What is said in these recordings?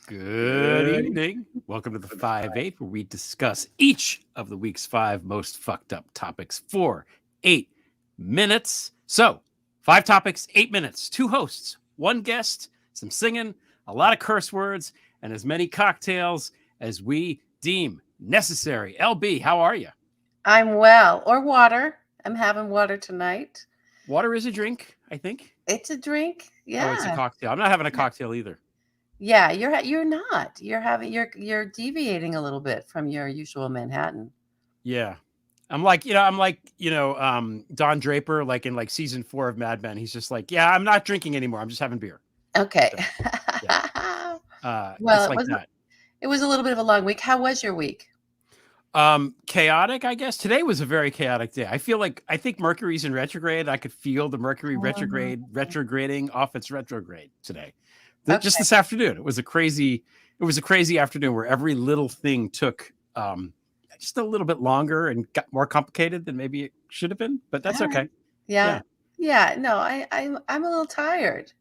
Good evening. Welcome to the 5-8, where we discuss each of the week's 5 most fucked up topics for 8 minutes. So, 5 topics, 8 minutes, 2 hosts, 1 guest, some singing, a lot of curse words, and as many cocktails as we deem necessary. LB, how are you? I'm well. Or water. I'm having water tonight. Water is a drink, I think. It's a drink. Yeah. Oh, it's a cocktail. I'm not having a cocktail either. Yeah, you're not. You're deviating a little bit from your usual Manhattan. Yeah. I'm like Don Draper, like in season 4 of Mad Men. He's just like, yeah, I'm not drinking anymore. I'm just having beer. Okay. So, yeah. Well, it's like that. It was a little bit of a long week. How was your week? Chaotic, I guess. Today was a very chaotic day. I think Mercury's in retrograde. I could feel the Mercury retrograding off its retrograde today. Just this afternoon. It was a crazy afternoon where every little thing took just a little bit longer and got more complicated than maybe it should have been, but that's okay. Yeah. No, I'm a little tired.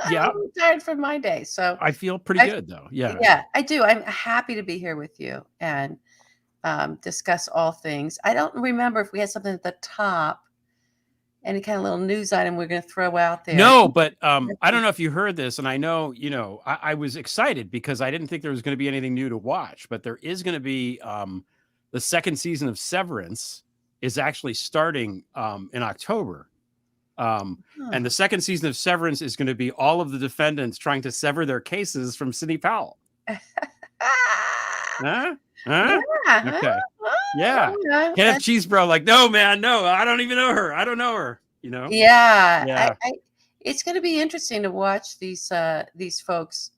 Yeah. I'm tired from my day. So I feel pretty good though. Yeah. Yeah, I do. I'm happy to be here with you and discuss all things. I don't remember if we had something at the top, any kind of little news item we're going to throw out there. No, but I don't know if you heard this, and I know, I was excited because I didn't think there was going to be anything new to watch, but there is going to be the second season of Severance is actually starting in October. And the second season of Severance is going to be all of the defendants trying to sever their cases from Sidney Powell. Huh? Okay. Yeah. Kenneth Cheesebro, like, no, man, no, I don't even know her. I don't know her. Yeah. It's going to be interesting to watch these folks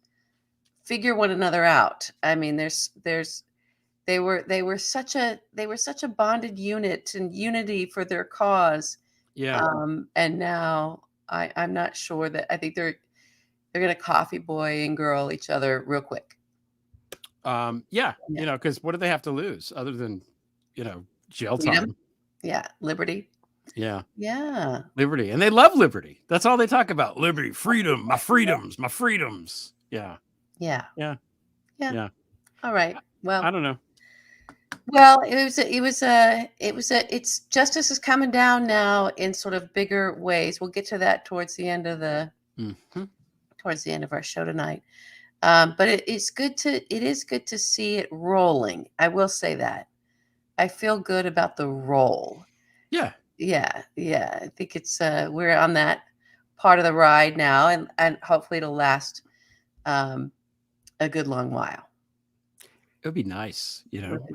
figure one another out. I mean, they were such a bonded unit and unity for their cause. Yeah. And now I'm not sure that I think they're going to coffee boy and girl each other real quick. Yeah. Because what do they have to lose other than, jail time? Yeah. Liberty. Yeah. Yeah. Liberty. And they love liberty. That's all they talk about. Liberty, freedom, my freedoms, my freedoms. Yeah. Yeah. Yeah. Yeah. All right. Well, I don't know. Well, it's justice is coming down now in sort of bigger ways. We'll get to that towards the end of our show tonight. But it is good to see it rolling. I will say that. I feel good about the roll. Yeah. Yeah. I think it's we're on that part of the ride now, and hopefully it'll last a good long while. It would be nice,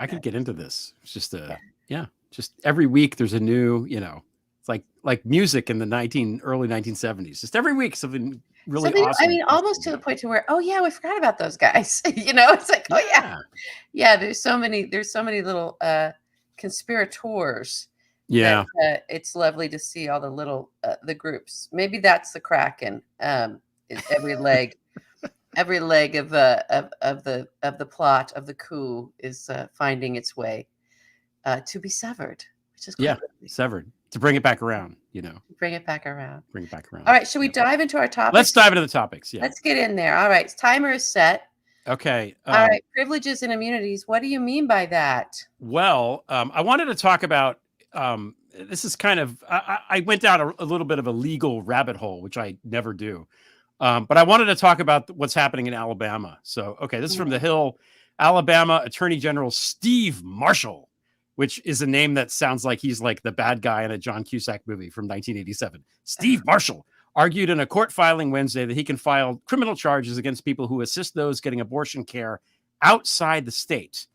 I could get into this. It's just just every week there's a new, it's like music in the early 1970s. Just every week something really awesome. I mean, almost to the point to where, oh yeah, we forgot about those guys. It's like, oh yeah. There's so many little conspirators. Yeah. It's lovely to see all the little the groups. Maybe that's the Kraken. Every leg. Every leg of the plot of the coup is finding its way to be severed, which is severed to bring it back around. Bring it back around. All right, should we dive into our topics? Let's dive into the topics. Yeah, let's get in there. All right, timer is set. Okay. All right, privileges and immunities. What do you mean by that? Well, I wanted to talk about. This is kind of. I went down a little bit of a legal rabbit hole, which I never do. But I wanted to talk about what's happening in Alabama. So, okay, this is from The Hill. Alabama Attorney General Steve Marshall, which is a name that sounds like he's like the bad guy in a John Cusack movie from 1987. Steve Marshall argued in a court filing Wednesday that he can file criminal charges against people who assist those getting abortion care outside the state.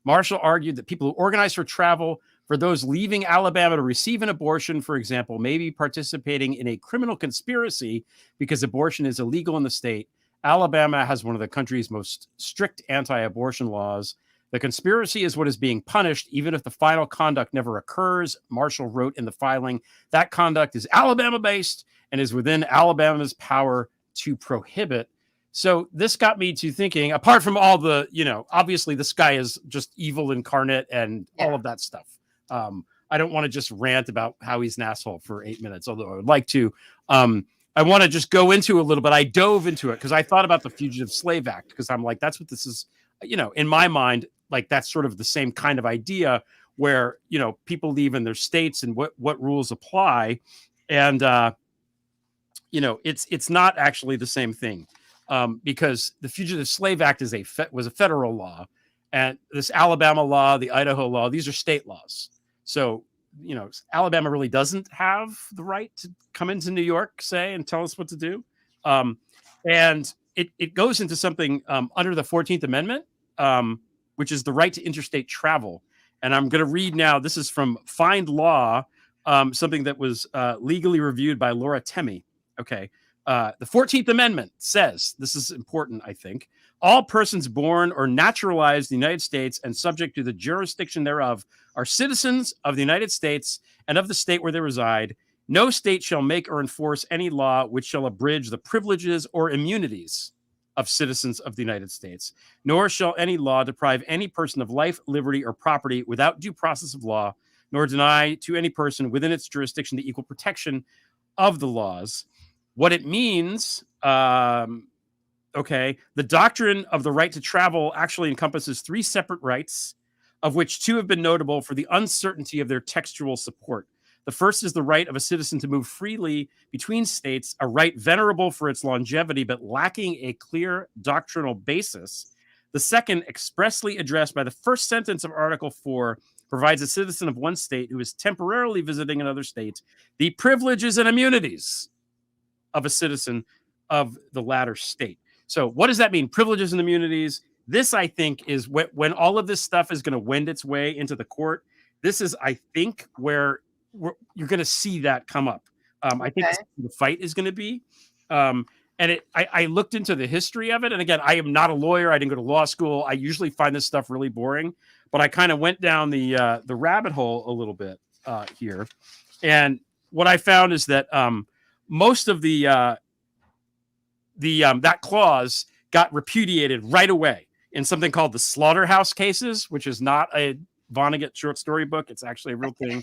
Marshall argued that people who organize for travel for those leaving Alabama to receive an abortion, for example, may be participating in a criminal conspiracy because abortion is illegal in the state. Alabama has one of the country's most strict anti-abortion laws. The conspiracy is what is being punished, even if the final conduct never occurs. Marshall wrote in the filing, that conduct is Alabama-based and is within Alabama's power to prohibit. So this got me to thinking, apart from all the, obviously this guy is just evil incarnate and all of that stuff. I don't want to just rant about how he's an asshole for 8 minutes, although I would like to. I want to just go into a little bit. I dove into it because I thought about the Fugitive Slave Act, because I'm like, that's what this is, in my mind, like that's sort of the same kind of idea where, people leave in their states and what rules apply. And, it's not actually the same thing, because the Fugitive Slave Act was a federal law, and this Alabama law, the Idaho law, these are state laws. So, Alabama really doesn't have the right to come into New York, say, and tell us what to do. And it goes into something under the 14th Amendment, which is the right to interstate travel. And I'm going to read now. This is from Find Law, something that was legally reviewed by Laura Temmey. Okay. The 14th Amendment says, this is important, I think, all persons born or naturalized in the United States and subject to the jurisdiction thereof are citizens of the United States and of the state where they reside. No state shall make or enforce any law which shall abridge the privileges or immunities of citizens of the United States, nor shall any law deprive any person of life, liberty, or property without due process of law, nor deny to any person within its jurisdiction the equal protection of the laws. What it means, the doctrine of the right to travel actually encompasses 3 separate rights, of which 2 have been notable for the uncertainty of their textual support. The first is the right of a citizen to move freely between states, a right venerable for its longevity, but lacking a clear doctrinal basis. The second, expressly addressed by the first sentence of Article 4, provides a citizen of one state who is temporarily visiting another state the privileges and immunities of a citizen of the latter state. So what does that mean? Privileges and immunities. This, I think, is when all of this stuff is going to wend its way into the court. This is, I think, where you're going to see that come up. I think the fight is going to be. And I looked into the history of it. And again, I am not a lawyer. I didn't go to law school. I usually find this stuff really boring. But I kind of went down the rabbit hole a little bit here. And what I found is that most of that clause got repudiated right away in something called the Slaughterhouse Cases, which is not a Vonnegut short story book. It's actually a real thing.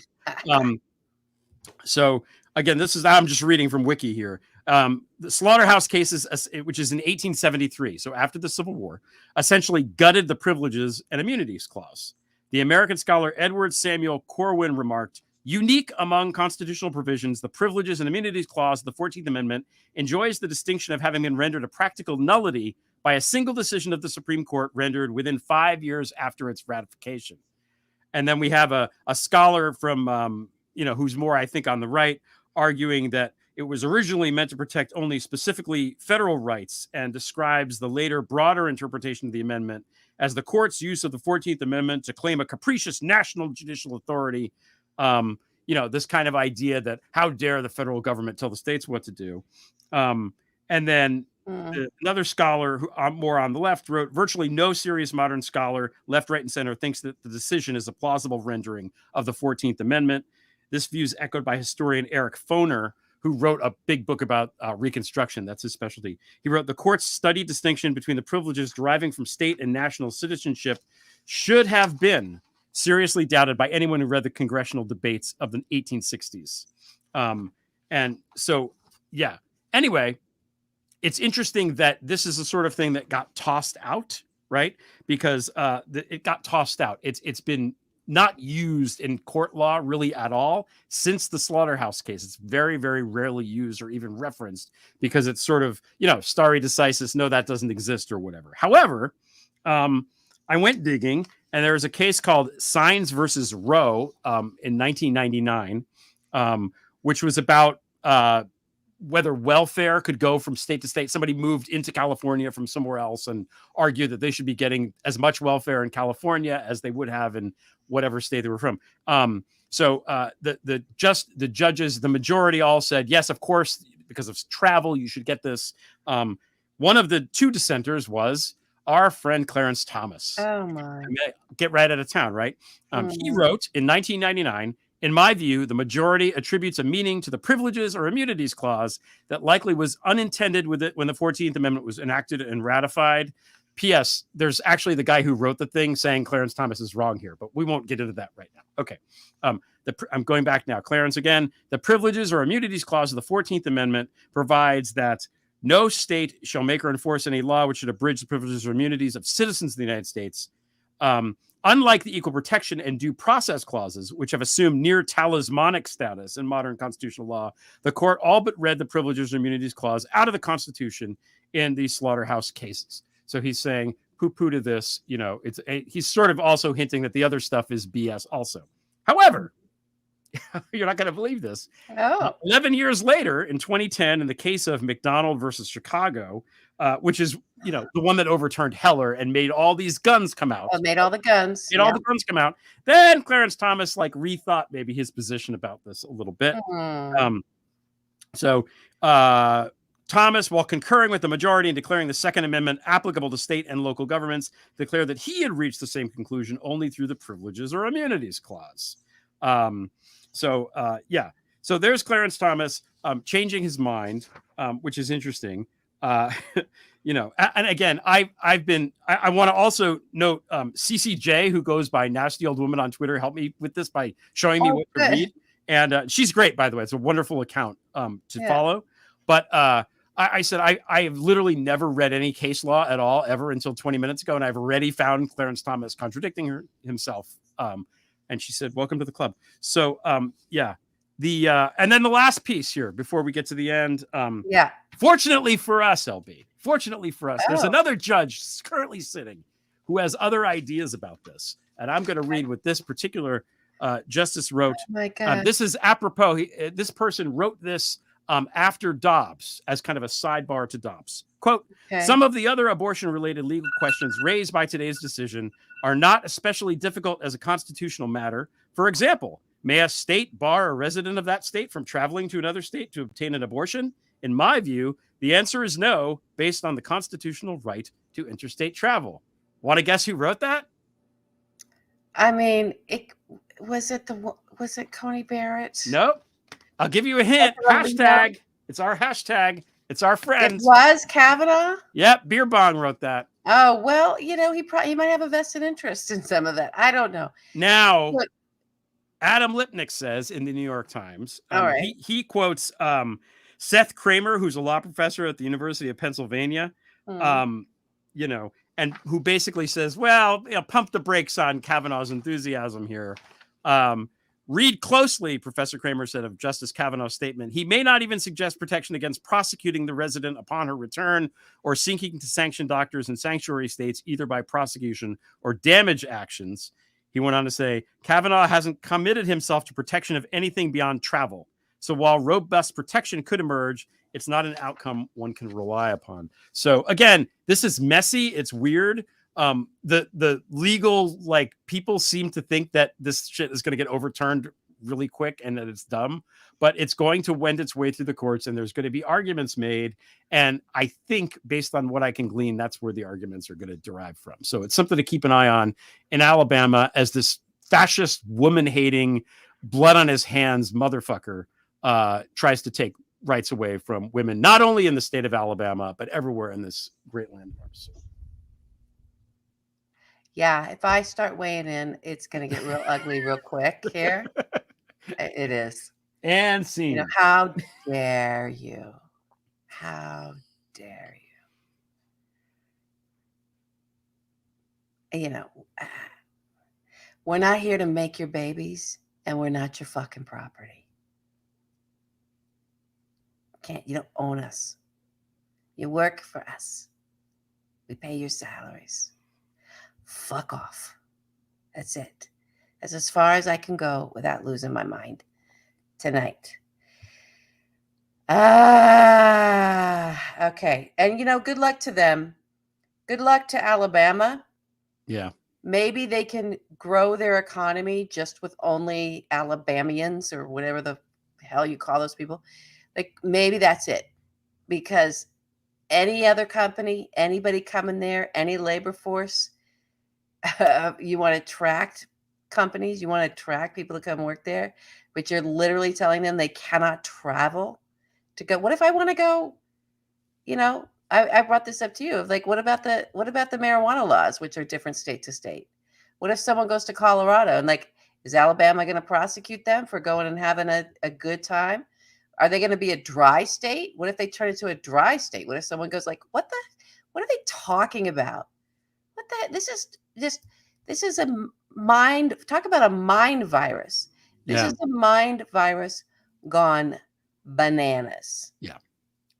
So again, I'm just reading from Wiki here. The Slaughterhouse Cases, which is in 1873, so after the Civil War, essentially gutted the Privileges and Immunities Clause. The American scholar Edward Samuel Corwin remarked, unique among constitutional provisions, the Privileges and Immunities Clause of the 14th Amendment enjoys the distinction of having been rendered a practical nullity by a single decision of the Supreme Court rendered within 5 years after its ratification. And then we have a scholar from, who's more, I think, on the right, arguing that it was originally meant to protect only specifically federal rights, and describes the later broader interpretation of the amendment as the court's use of the 14th Amendment to claim a capricious national judicial authority. This kind of idea that how dare the federal government tell the states what to do. And then another scholar who more on the left wrote, virtually no serious modern scholar, left, right, and center, thinks that the decision is a plausible rendering of the 14th Amendment. This view is echoed by historian Eric Foner, who wrote a big book about Reconstruction. That's his specialty. He wrote, the court's studied distinction between the privileges deriving from state and national citizenship should have been seriously doubted by anyone who read the congressional debates of the 1860s. And so, yeah. Anyway, it's interesting that this is the sort of thing that got tossed out, right? Because it got tossed out. It's been not used in court law really at all since the Slaughterhouse Case. It's very, very rarely used or even referenced because it's sort of, stare decisis, no, that doesn't exist or whatever. However, I went digging, and there was a case called Sines versus Roe in 1999, which was about whether welfare could go from state to state. Somebody moved into California from somewhere else and argued that they should be getting as much welfare in California as they would have in whatever state they were from. So the judges, the majority all said, yes, of course, because of travel, you should get this. One of the 2 dissenters was our friend Clarence Thomas. Oh my! Get right out of town, right? He wrote in 1999, in my view, the majority attributes a meaning to the Privileges or Immunities Clause that likely was unintended with it when the 14th Amendment was enacted and ratified. P.S. There's actually the guy who wrote the thing saying Clarence Thomas is wrong here, but we won't get into that right now. Okay. I'm going back now, Clarence again. The Privileges or Immunities Clause of the 14th Amendment provides that no state shall make or enforce any law which should abridge the privileges or immunities of citizens of the United States. Unlike the equal protection and due process clauses, which have assumed near talismanic status in modern constitutional law, the court all but read the Privileges or Immunities Clause out of the Constitution in these slaughterhouse cases. So he's saying, poo-poo to this, he's sort of also hinting that the other stuff is BS also. However, you're not going to believe this. 11 years later, in 2010, in the case of McDonald versus Chicago, which is, the one that overturned Heller and made all these guns come out. Made all the guns. All the guns come out. Then Clarence Thomas rethought maybe his position about this a little bit. Thomas, while concurring with the majority and declaring the Second Amendment applicable to state and local governments, declared that he had reached the same conclusion only through the Privileges or Immunities Clause. So there's Clarence Thomas changing his mind, which is interesting. And again, I want to also note CCJ, who goes by Nasty Old Woman on Twitter, helped me with this by showing me what to read. And she's great, by the way. It's a wonderful account to follow. But I said, I have literally never read any case law at all ever until 20 minutes ago. And I've already found Clarence Thomas contradicting himself. And she said, welcome to the club. So, and then the last piece here before we get to the end. Fortunately for us, LB, there's another judge currently sitting who has other ideas about this. And I'm going to read what this particular justice wrote. Oh my God. This is apropos. This person wrote this after Dobbs as kind of a sidebar to Dobbs. Quote, some of the other abortion-related legal questions raised by today's decision are not especially difficult as a constitutional matter. For example, may a state bar a resident of that state from traveling to another state to obtain an abortion? In my view, the answer is no, based on the constitutional right to interstate travel. Want to guess who wrote that? I mean, was it Coney Barrett? Nope. I'll give you a hint. Hashtag. It's our hashtag. It's our friends. It was Kavanaugh? Yep. Beer Bong wrote that. Oh, well, he might have a vested interest in some of that. I don't know. Now, Adam Lipnick says in the New York Times, all right. he quotes Seth Kramer, who's a law professor at the University of Pennsylvania, and who basically says, well, pump the brakes on Kavanaugh's enthusiasm here. Read closely, Professor Kramer said of Justice Kavanaugh's statement. He may not even suggest protection against prosecuting the resident upon her return or seeking to sanction doctors in sanctuary states, either by prosecution or damage actions. He went on to say, Kavanaugh hasn't committed himself to protection of anything beyond travel. So while robust protection could emerge, it's not an outcome one can rely upon. So again, this is messy. It's weird. The legal people seem to think that this shit is going to get overturned really quick and that it's dumb, but it's going to wend its way through the courts and there's going to be arguments made. And I think based on what I can glean, that's where the arguments are going to derive from. So it's something to keep an eye on in Alabama as this fascist, woman-hating, blood on his hands motherfucker tries to take rights away from women, not only in the state of Alabama, but everywhere in this great land of ours. Yeah, if I start weighing in, it's going to get real ugly real quick here. It is. And scene. How dare you? How dare you? We're not here to make your babies, and we're not your fucking property. You don't own us. You work for us. We pay your salaries. Fuck off. That's it. That's as far as I can go without losing my mind tonight. Okay. And, good luck to them. Good luck to Alabama. Yeah. Maybe they can grow their economy just with only Alabamians or whatever the hell you call those people. Maybe that's it. Because any other company, anybody coming there, any labor force, you want to attract companies, you want to attract people to come work there, but you're literally telling them they cannot travel to go. What if I want to go? I brought this up to you. What about the marijuana laws, which are different state to state? What if someone goes to Colorado and Is Alabama going to prosecute them for going and having a good time? Are they going to be a dry state? What if they turn into a dry state? What if someone goes like, what are they talking about? What the, this is a mind, talk about a mind virus. This is a mind virus gone bananas. Yeah.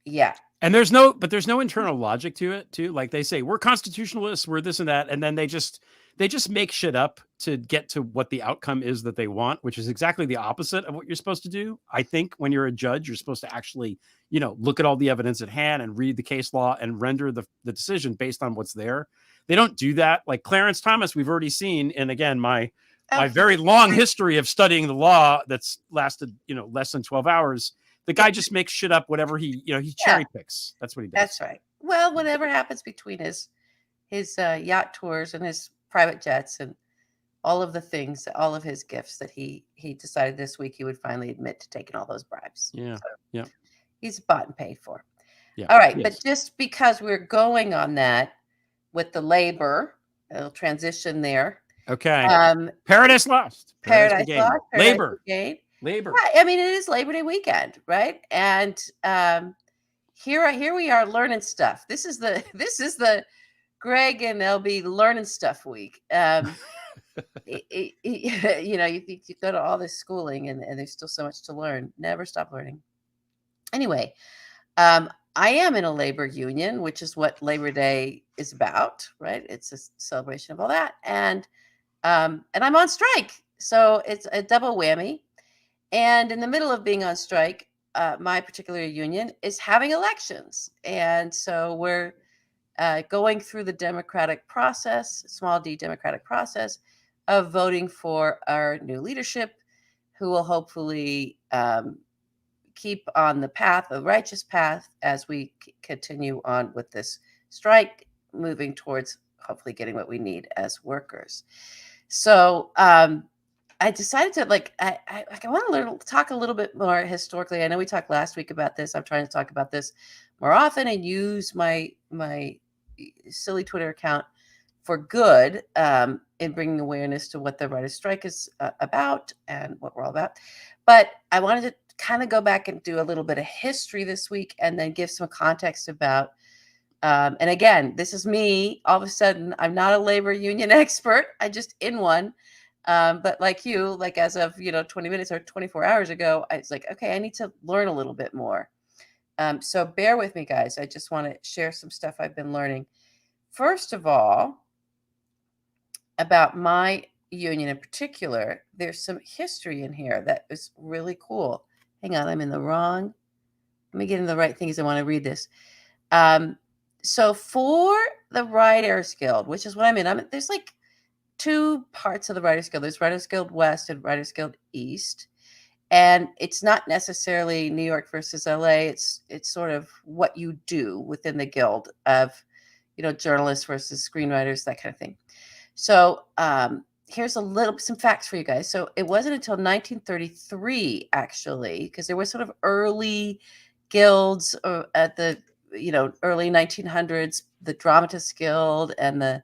Yeah. And there's no internal logic to it too. Like they say, we're constitutionalists, we're this and that. And then they just make shit up to get to what the outcome is that they want, which is exactly the opposite of what you're supposed to do. I think when you're a judge, you're supposed to actually, look at all the evidence at hand and read the case law and render the decision based on what's there. They don't do that. Like Clarence Thomas, we've already seen. And again, my very long history of studying the law that's lasted, less than 12 hours. The guy just makes shit up, whatever he cherry picks. That's what he does. That's right. Well, whatever happens between his yacht tours and his private jets and all of the things, all of his gifts that he decided this week he would finally admit to taking all those bribes. Yeah. So yeah. He's bought and paid for. Yeah. All right. But just because we're going on that with the labor, it'll transition there. Okay. Paradise Lost. Paradise Lost. Labor. Labor. Right. I mean, it is Labor Day weekend, right? And here we are learning stuff. This is the Greg and LB learning stuff week. You go to all this schooling and there's still so much to learn. Never stop learning. Anyway, I am in a labor union, which is what Labor Day is about, right? It's a celebration of all that, and I'm on strike, so it's a double whammy. And in the middle of being on strike, my particular union is having elections. And so we're going through the democratic process, small d democratic process of voting for our new leadership, who will hopefully keep on the righteous path as we continue on with this strike, moving towards hopefully getting what we need as workers. So, I decided to I want to talk a little bit more historically. I know we talked last week about this. I'm trying to talk about this more often and use my silly Twitter account for good in bringing awareness to what the writer's strike is about and what we're all about. But I wanted to kind of go back and do a little bit of history this week and then give some context about, and again, this is me. All of a sudden, I'm not a labor union expert. I just in one. But like you, as of 20 minutes or 24 hours ago, I was like, okay, I need to learn a little bit more. So bear with me, guys. I just want to share some stuff I've been learning. First of all, about my union in particular, there's some history in here that is really cool. Hang on, I'm in the wrong. Let me get in the right things. I want to read this. So for the Writers Guild, which is what I'm in, there's two parts of the Writers Guild. There's Writers Guild West and Writers Guild East. And it's not necessarily New York versus LA. It's sort of what you do within the guild of, journalists versus screenwriters, that kind of thing. So here's some facts for you guys. So it wasn't until 1933, actually, because there were sort of early guilds at the, early 1900s, the Dramatists Guild and the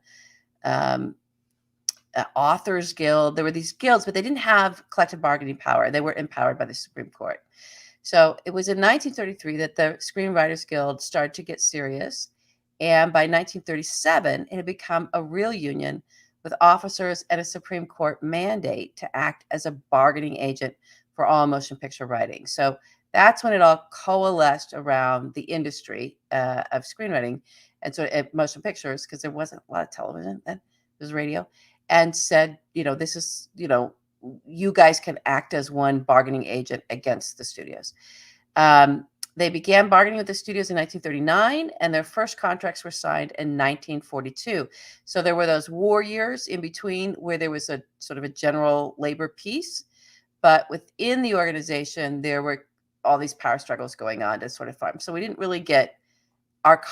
Authors Guild. There were these guilds, but they didn't have collective bargaining power. They were empowered by the Supreme Court. So it was in 1933 that the Screenwriters Guild started to get serious. And by 1937, it had become a real union with officers and a Supreme Court mandate to act as a bargaining agent for all motion picture writing. So that's when it all coalesced around the industry of screenwriting and sort of motion pictures, because there wasn't a lot of television then. There was radio. And said, this is, you guys can act as one bargaining agent against the studios. They began bargaining with the studios in 1939, and their first contracts were signed in 1942. So there were those war years in between where there was a sort of a general labor peace, but within the organization, there were all these power struggles going on to sort of farm. So we didn't really get our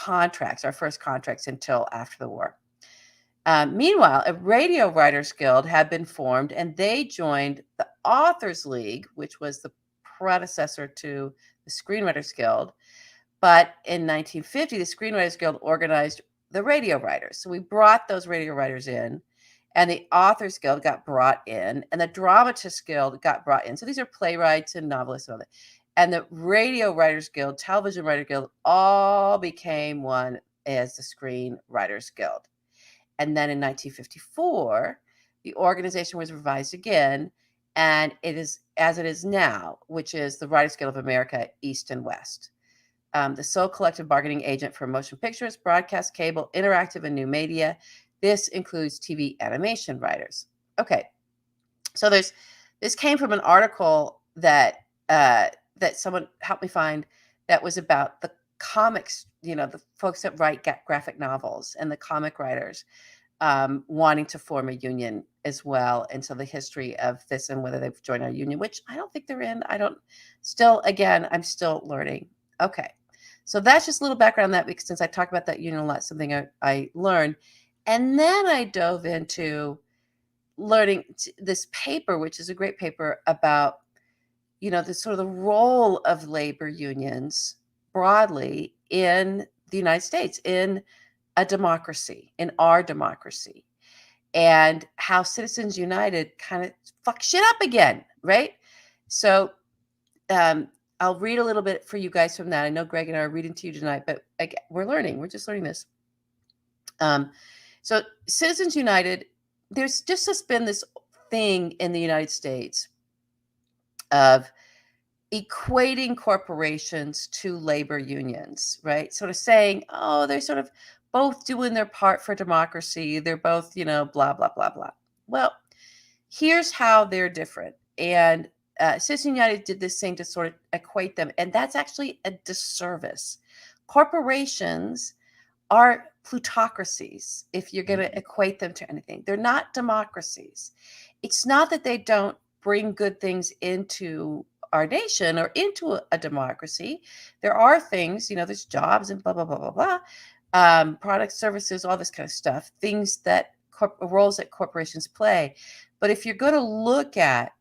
first contracts until after the war. Meanwhile, a Radio Writers Guild had been formed, and they joined the Authors League, which was the predecessor to the Screenwriters Guild. But in 1950, the Screenwriters Guild organized the radio writers. So we brought those radio writers in, and the Authors Guild got brought in, and the Dramatists Guild got brought in. So these are playwrights and novelists and all that. And the Radio Writers Guild, Television Writer Guild, all became one as the Screen Writers Guild. And then in 1954, the organization was revised again, and it is as it is now, which is the Writers Guild of America, East and West. The sole collective bargaining agent for motion pictures, broadcast, cable, interactive, and new media. This includes TV animation writers. Okay, so this came from an article that that someone helped me find that was about the comics, the folks that write graphic novels and the comic writers wanting to form a union as well. And so the history of this and whether they've joined our union, which I don't think they're in. I'm still learning. Okay. So that's just a little background on that, because since I talked about that union a lot, something I learned. And then I dove into learning this paper, which is a great paper about, the sort of the role of labor unions broadly in the United States, in a democracy, in our democracy, and how Citizens United kind of fuck shit up again, right? So I'll read a little bit for you guys from that. I know Greg and I are reading to you tonight, but we're just learning this. So Citizens United, there's just been this thing in the United States of equating corporations to labor unions, right? Sort of saying, oh, they're sort of both doing their part for democracy. They're both, blah, blah, blah, blah. Well, here's how they're different. And Citizens United did this thing to sort of equate them. And that's actually a disservice. Corporations are plutocracies if you're going to equate them to anything. They're not democracies. It's not that they don't bring good things into our nation or into a democracy. There are things, there's jobs and blah, blah, blah, blah, blah. Products, services, all this kind of stuff, things that roles that corporations play. But if you're going to look at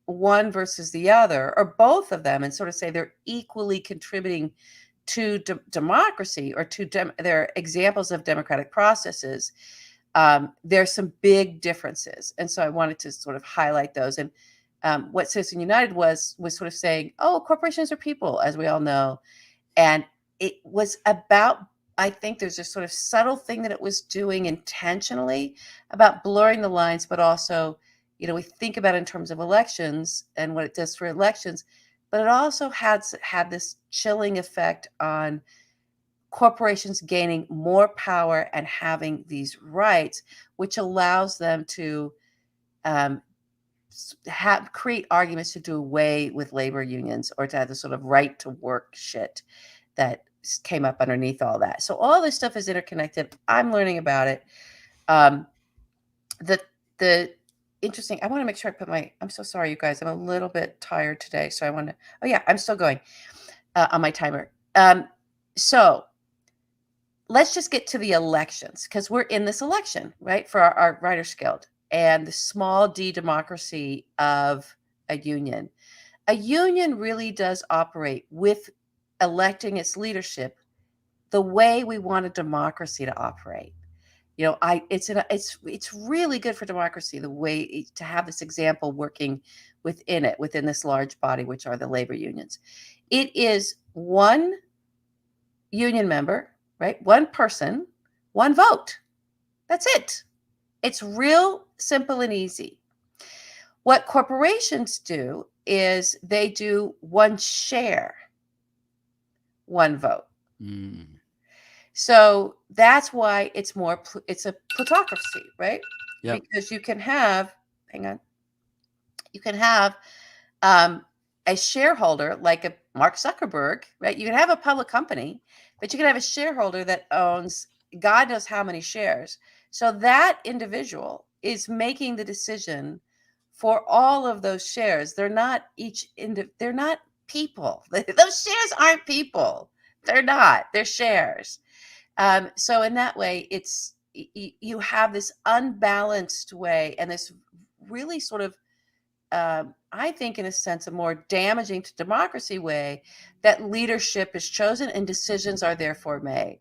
one versus the other, or both of them, and sort of say they're equally contributing to democracy, or they're examples of democratic processes, there's some big differences. And so I wanted to sort of highlight those. And what Citizen United was sort of saying, oh, corporations are people, as we all know. And it was about, I think there's a sort of subtle thing that it was doing intentionally about blurring the lines, but also, we think about it in terms of elections and what it does for elections, but it also had this chilling effect on corporations gaining more power and having these rights, which allows them to create arguments to do away with labor unions, or to have the sort of right to work shit that came up underneath all that. So all this stuff is interconnected. I'm learning about it. The interesting, I want to make sure I put I'm so sorry, you guys. I'm a little bit tired today. So I'm still going on my timer. So let's just get to the elections, because we're in this election, right? For our Writers Guild and the small d democracy of a union. A union really does operate with electing its leadership the way we want a democracy to operate. It's really good for democracy, the way to have this example working within this large body, which are the labor unions. It is one union member, right? One person, one vote. That's it. It's real simple and easy. What corporations do is they do one share, one vote. Mm. So that's why it's a plutocracy, right? Yep. Because you can have a shareholder like a Mark Zuckerberg, right? You can have a public company, but you can have a shareholder that owns God knows how many shares. So that individual is making the decision for all of those shares. They're not they're not people. Those shares aren't people. They're not. They're shares. So in that way, you have this unbalanced way, and this really sort of, I think, in a sense, a more damaging to democracy way that leadership is chosen and decisions are therefore made.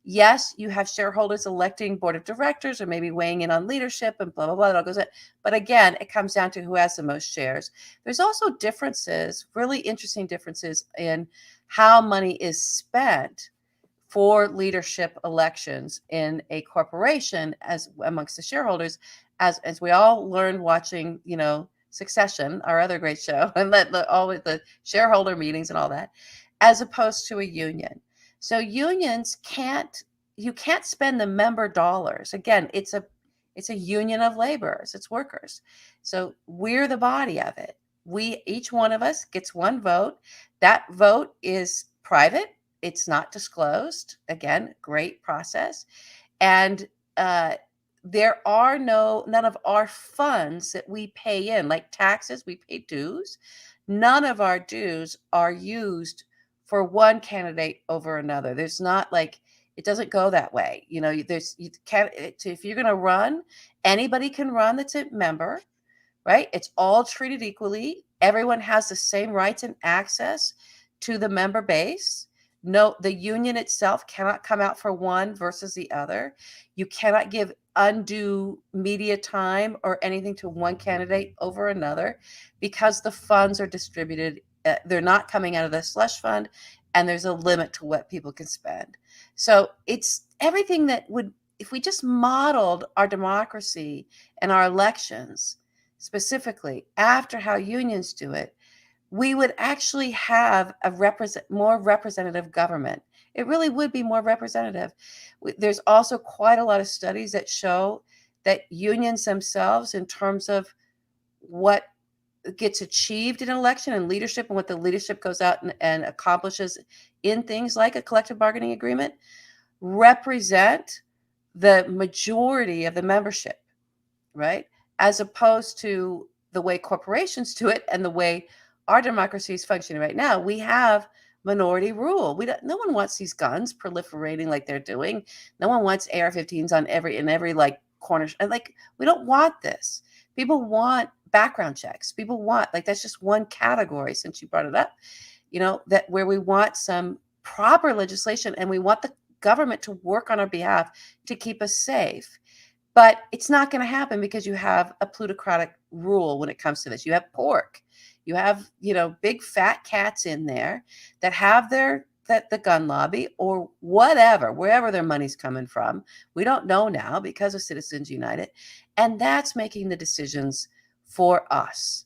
Yes, you have shareholders electing board of directors or maybe weighing in on leadership and blah, blah, blah. It all goes in. But again, it comes down to who has the most shares. There's also differences, really interesting differences in how money is spent for leadership elections in a corporation as amongst the shareholders, as we all learned watching, Succession, our other great show, and always the shareholder meetings and all that, as opposed to a union. So unions you can't spend the member dollars. Again, it's a union of laborers, it's workers. So we're the body of it. Each one of us gets one vote. That vote is private. It's not disclosed. Again, great process. And there are none of our funds that we pay in, like taxes, we pay dues. None of our dues are used for one candidate over another. There's not like, it doesn't go that way. You can't, if you're going to run, anybody can run that's a member, right? It's all treated equally. Everyone has the same rights and access to the member base. No, the union itself cannot come out for one versus the other. You cannot give undue media time or anything to one candidate over another because the funds are distributed. They're not coming out of the slush fund, and there's a limit to what people can spend. So it's everything that would, if we just modeled our democracy and our elections specifically after how unions do it, we would actually have a more representative government. It really would be more representative. There's also quite a lot of studies that show that unions themselves, in terms of what gets achieved in an election and leadership and what the leadership goes out and accomplishes in things like a collective bargaining agreement, represent the majority of the membership, right? As opposed to the way corporations do it and the way our democracy is functioning right now. We have minority rule. No one wants these guns proliferating like they're doing. No one wants AR-15s in every like corner. Like, we don't want this. People want background checks. People want, like, that's just one category, since you brought it up, that where we want some proper legislation and we want the government to work on our behalf to keep us safe. But it's not going to happen because you have a plutocratic rule when it comes to this. You have pork. You have, big fat cats in there that have the gun lobby or whatever, wherever their money's coming from. We don't know now because of Citizens United. And that's making the decisions for us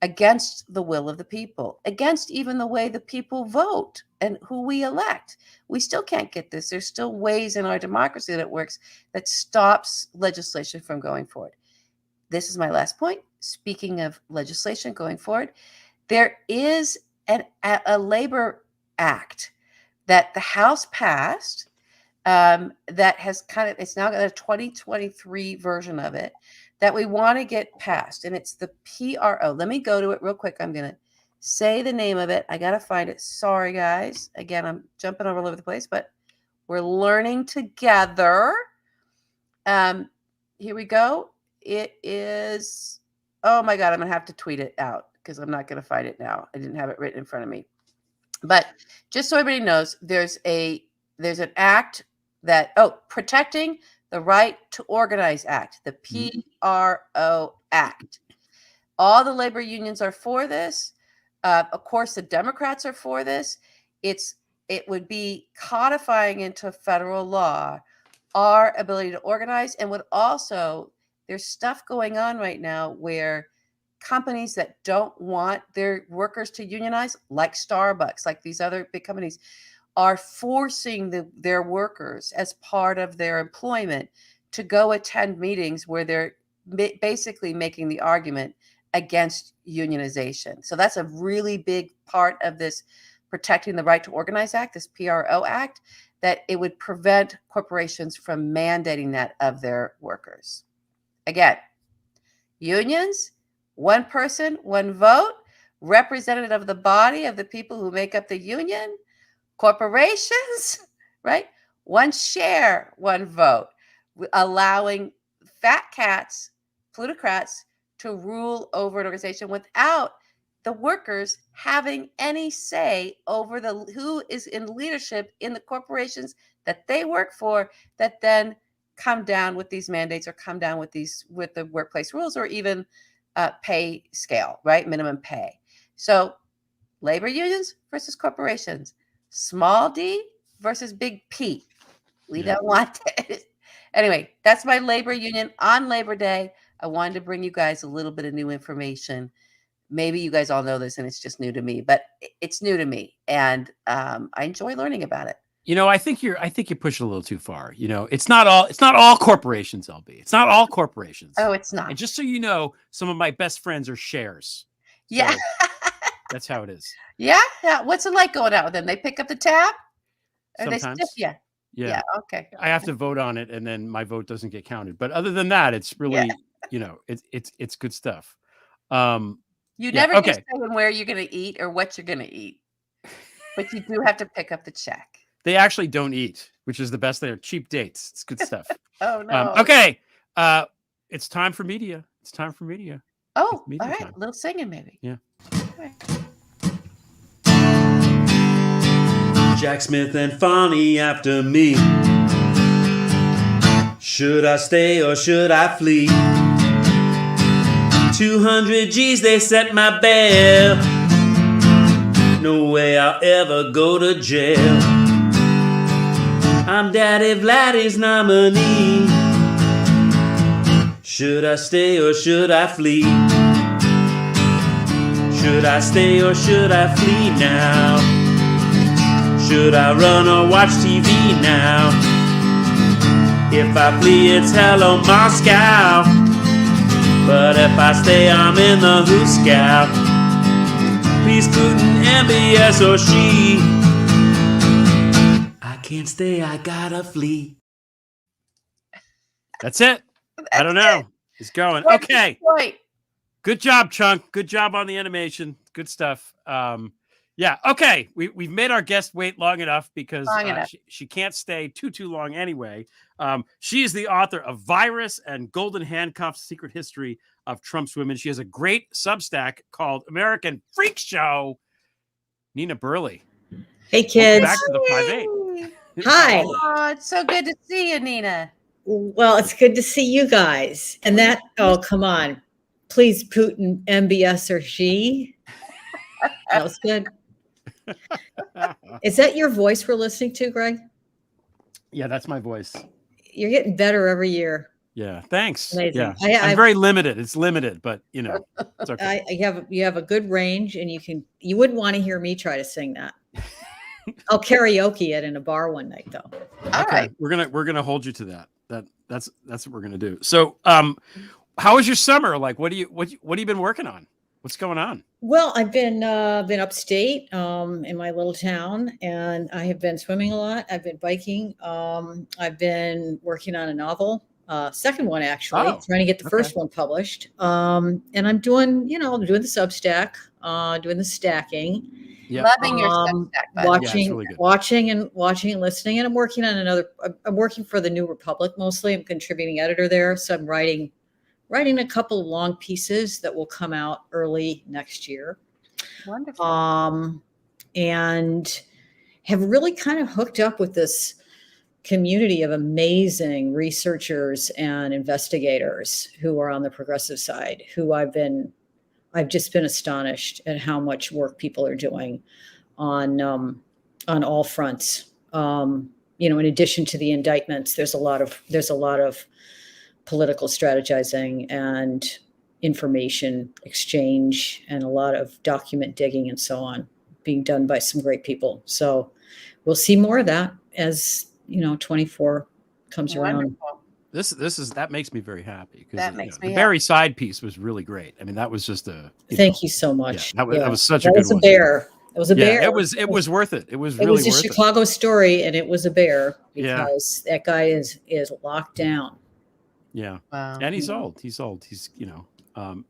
against the will of the people, against even the way the people vote and who we elect. We still can't get this. There's still ways in our democracy that works that stops legislation from going forward. This is my last point. Speaking of legislation going forward, there is a labor act that the House passed that has it's now got a 2023 version of it that we want to get passed. And it's the PRO. Let me go to it real quick. I'm going to say the name of it. I got to find it. Sorry, guys. Again, I'm jumping all over the place, but we're learning together. Here we go. It is, oh my God, I'm going to have to tweet it out because I'm not going to find it now. I didn't have it written in front of me. But just so everybody knows, there's an act that, Protecting the Right to Organize Act, the PRO Act. All the labor unions are for this. Of course, the Democrats are for this. It would be codifying into federal law our ability to organize, and would also, there's stuff going on right now where companies that don't want their workers to unionize, like Starbucks, like these other big companies, are forcing their workers as part of their employment to go attend meetings where they're basically making the argument against unionization. So that's a really big part of this Protecting the Right to Organize Act, this PRO Act, that it would prevent corporations from mandating that of their workers. Again, unions, one person, one vote, representative of the body of the people who make up the union. Corporations, right? One share, one vote, allowing fat cats, plutocrats, to rule over an organization without the workers having any say over who is in leadership in the corporations that they work for that then come down with these mandates or come down with the workplace rules or even pay scale, right? Minimum pay. So labor unions versus corporations, small d versus big P. We don't want it. Anyway, that's my labor union on Labor Day. I wanted to bring you guys a little bit of new information. Maybe you guys all know this and it's just new to me, but it's new to me. And I enjoy learning about it. I think you push it a little too far. It's not all corporations, LB. It's not all corporations. Oh, it's not. And just so you know, some of my best friends are shares. Yeah. So that's how it is. Yeah. What's it like going out with them? They pick up the tab? Or Sometimes. they stiff you? Yeah. Okay. I have to vote on it and then my vote doesn't get counted. But other than that, it's really, it's good stuff. You never get to say where you're going to eat or what you're going to eat. But you do have to pick up the check. They actually don't eat, which is the best. They're cheap dates. It's good stuff. Oh, no. Okay. It's time for media. It's time for media. Oh, all right. Time. A little singing, maybe. Yeah. Right. Jack Smith and Fonnie after me. Should I stay or should I flee? 200 G's, they set my bail. No way I'll ever go to jail. I'm Daddy Vladdy's nominee. Should I stay or should I flee? Should I stay or should I flee now? Should I run or watch TV now? If I flee, it's hello Moscow. But if I stay, I'm in the Who Scout. Please Putin, MBS or she. I can't stay, I gotta flee. That's it. I don't know. It's going. Okay. Good job, Chunk. Good job on the animation. Good stuff. Yeah. Okay. We've made our guest wait long enough because she can't stay too long anyway. She is the author of Virus and Golden Handcuffs: Secret History of Trump's Women. She has a great Substack called American Freakshow. Nina Burleigh. Hey, kids. Welcome back to the 5-8. Hi. Oh, it's so good to see you, Nina. Well, it's good to see you guys. And that, oh, come on. Please, Putin, MBS or she. That was good. Is that your voice we're listening to, Greg? Yeah, that's my voice. You're getting better every year. Yeah, thanks. Amazing. Yeah, I'm very limited. It's limited, but it's okay. You have a good range, and you wouldn't want to hear me try to sing that. I'll karaoke it in a bar one night, though. All right, we're gonna hold you to that. That's what we're gonna do. So, how was your summer? Like, what have you been working on? What's going on? Well, I've been upstate in my little town, and I have been swimming a lot. I've been biking. I've been working on a novel, second one actually, trying to get the first one published. And I'm doing, the Substack, doing the stacking. Yep. Loving your Substack. Watching and listening. And I'm working on I'm working for the New Republic mostly. I'm contributing editor there, so I'm writing a couple of long pieces that will come out early next year. Wonderful. And have really kind of hooked up with this community of amazing researchers and investigators who are on the progressive side, who I've just been astonished at how much work people are doing on all fronts. In addition to the indictments, there's a lot of political strategizing and information exchange and a lot of document digging and so on being done by some great people. So we'll see more of that as 24 comes around. That makes me very happy because the Barry side piece was really great. I mean, that was just thank you so much. That was such a good one. It was a bear. It was worth it. It was a Chicago story, and it was a bear because that guy is locked down. Yeah. Wow. And he's old. He's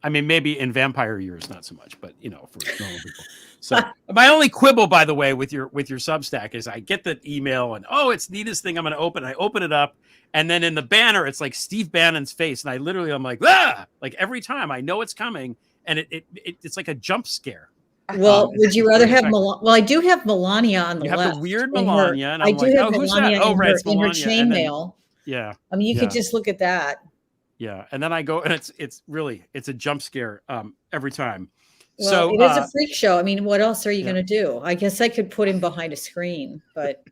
maybe in vampire years, not so much, but for normal people. So my only quibble, by the way, with your Substack is I get the email and, it's Nina's thing. I'm going to open. I open it up. And then in the banner, it's like Steve Bannon's face. And I'm like, like every time I know it's coming and it's like a jump scare. Well, would It's you rather very have effective. Well, I do have Melania on the You have left. the weird in her- Melania, and I I'm do like, have oh, who's that? Melania Oh, right, it's in her Melania. And then, chainmail. yeah, I mean, you yeah, could just look at that. yeah. And then I go, and it's really, it's a jump scare every time. Well, So, it is a freak show. I mean, what else are you yeah. going to do? I guess I could put him behind a screen, but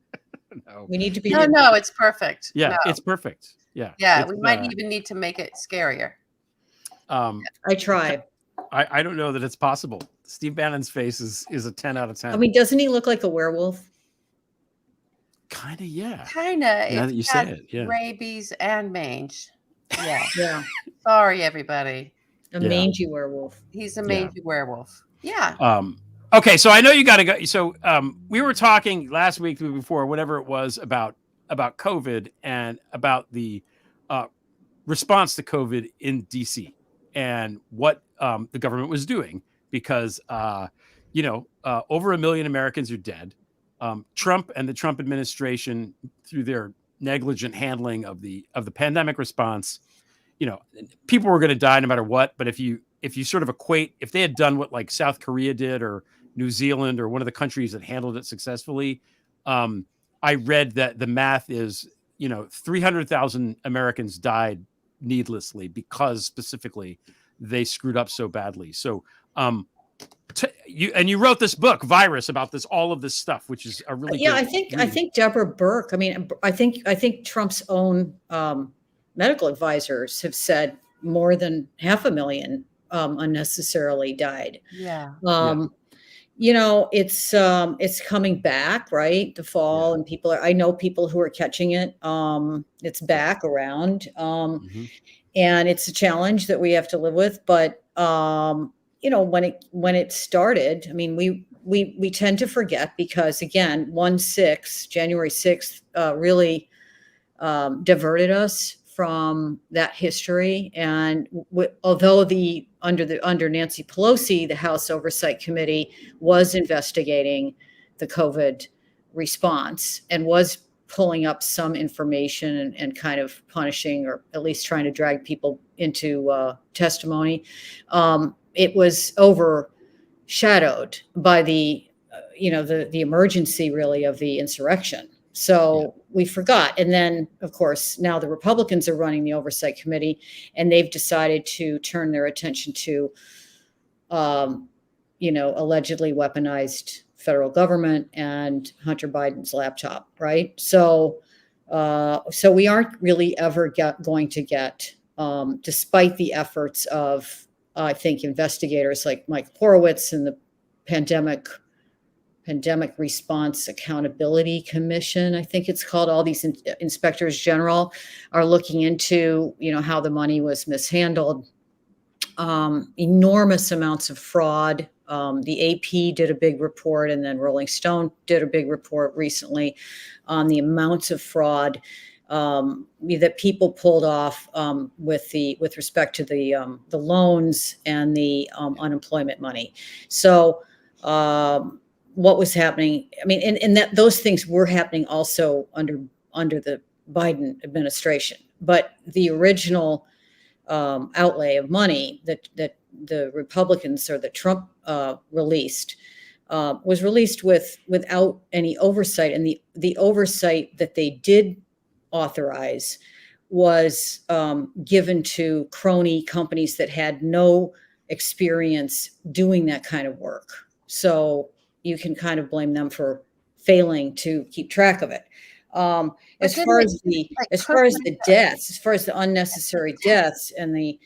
No. we need to be. No, it's perfect. Yeah, No. it's perfect. Yeah. Yeah, It's, we might even need to make it scarier. I try. I don't know that it's possible. Steve Bannon's face is a 10 out of 10. I mean, doesn't he look like a werewolf? Kind of, yeah. Kind of. Now that you say it, yeah. Rabies and mange. Yeah. Yeah, Sorry, everybody. a Yeah. mangy werewolf. He's a mangy werewolf. Yeah. Okay, so I know you got to go. So we were talking last week before, whatever it was, about COVID and about the response to COVID in DC and what the government was doing, because over 1 million Americans are dead. Trump and the Trump administration, through their negligent handling of the pandemic response, people were going to die no matter what. But if you sort of equate, if they had done what like South Korea did, or New Zealand, or one of the countries that handled it successfully, I read that the math is, 300,000 Americans died needlessly because specifically they screwed up so badly. So you wrote this book, Virus, about all of this stuff, which is a really I think Deborah Burke. I mean, I think Trump's own medical advisors have said more than 500,000 unnecessarily died. Yeah. It's coming back, right? The fall, and I know people who are catching it. It's back around, and it's a challenge that we have to live with. But when it started, I mean, we tend to forget, because again, January 6th, really diverted us from that history. And although under Nancy Pelosi, the House Oversight Committee was investigating the COVID response and was pulling up some information and kind of punishing, or at least trying to drag people into testimony, it was overshadowed by the emergency, really, of the insurrection. So we forgot. And then, of course, now the Republicans are running the Oversight Committee, and they've decided to turn their attention to, allegedly weaponized federal government and Hunter Biden's laptop, right? So we aren't really ever going to get, despite the efforts of, I think, investigators like Mike Horowitz and the Pandemic Response Accountability Commission, I think it's called. All these inspectors general are looking into, how the money was mishandled. Enormous amounts of fraud. The AP did a big report, and then Rolling Stone did a big report recently on the amounts of fraud that people pulled off with respect to the loans and the unemployment money. So what was happening? I mean, and that those things were happening also under the Biden administration. But the original outlay of money that the Republicans, or that Trump released, was released without any oversight. And the oversight that they did authorize was given to crony companies that had no experience doing that kind of work. So you can kind of blame them for failing to keep track of it. As far as the deaths, as far as the unnecessary deaths and the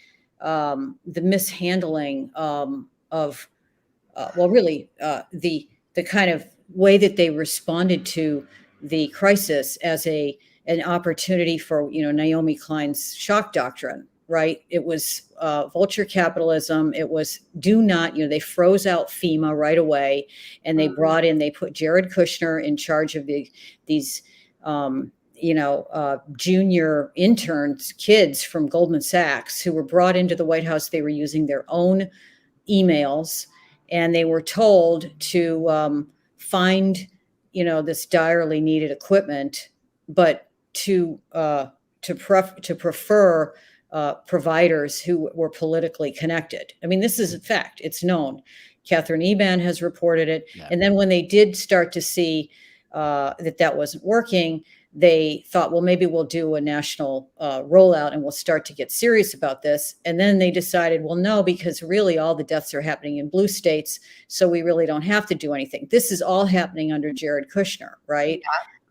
mishandling of the kind of way that they responded to the crisis as an opportunity for, Naomi Klein's shock doctrine, right? It was vulture capitalism. It was they froze out FEMA right away, and they put Jared Kushner in charge of these junior interns, kids from Goldman Sachs, who were brought into the White House. They were using their own emails, and they were told to find, this direly needed equipment, but to prefer providers who were politically connected. I mean, this is a fact. It's known. Catherine Eban has reported it. Yeah. And then when they did start to see that wasn't working, they thought, well, maybe we'll do a national rollout and we'll start to get serious about this. And then they decided, well, no, because really all the deaths are happening in blue states, so we really don't have to do anything. This is all happening under Jared Kushner, right?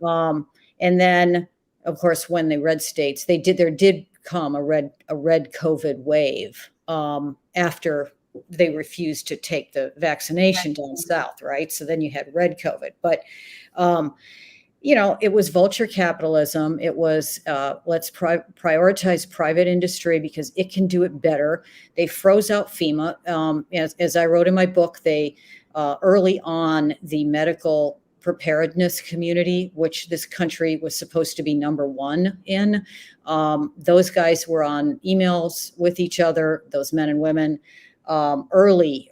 Yeah. And then, of course, when the red states, there did come a red COVID wave after they refused to take the vaccination down south, right? So then you had red COVID. But it was vulture capitalism. It was let's prioritize private industry because it can do it better. They froze out FEMA. As I wrote in my book, they early on, the medical preparedness community, which this country was supposed to be number one in, those guys were on emails with each other, those men and women. Early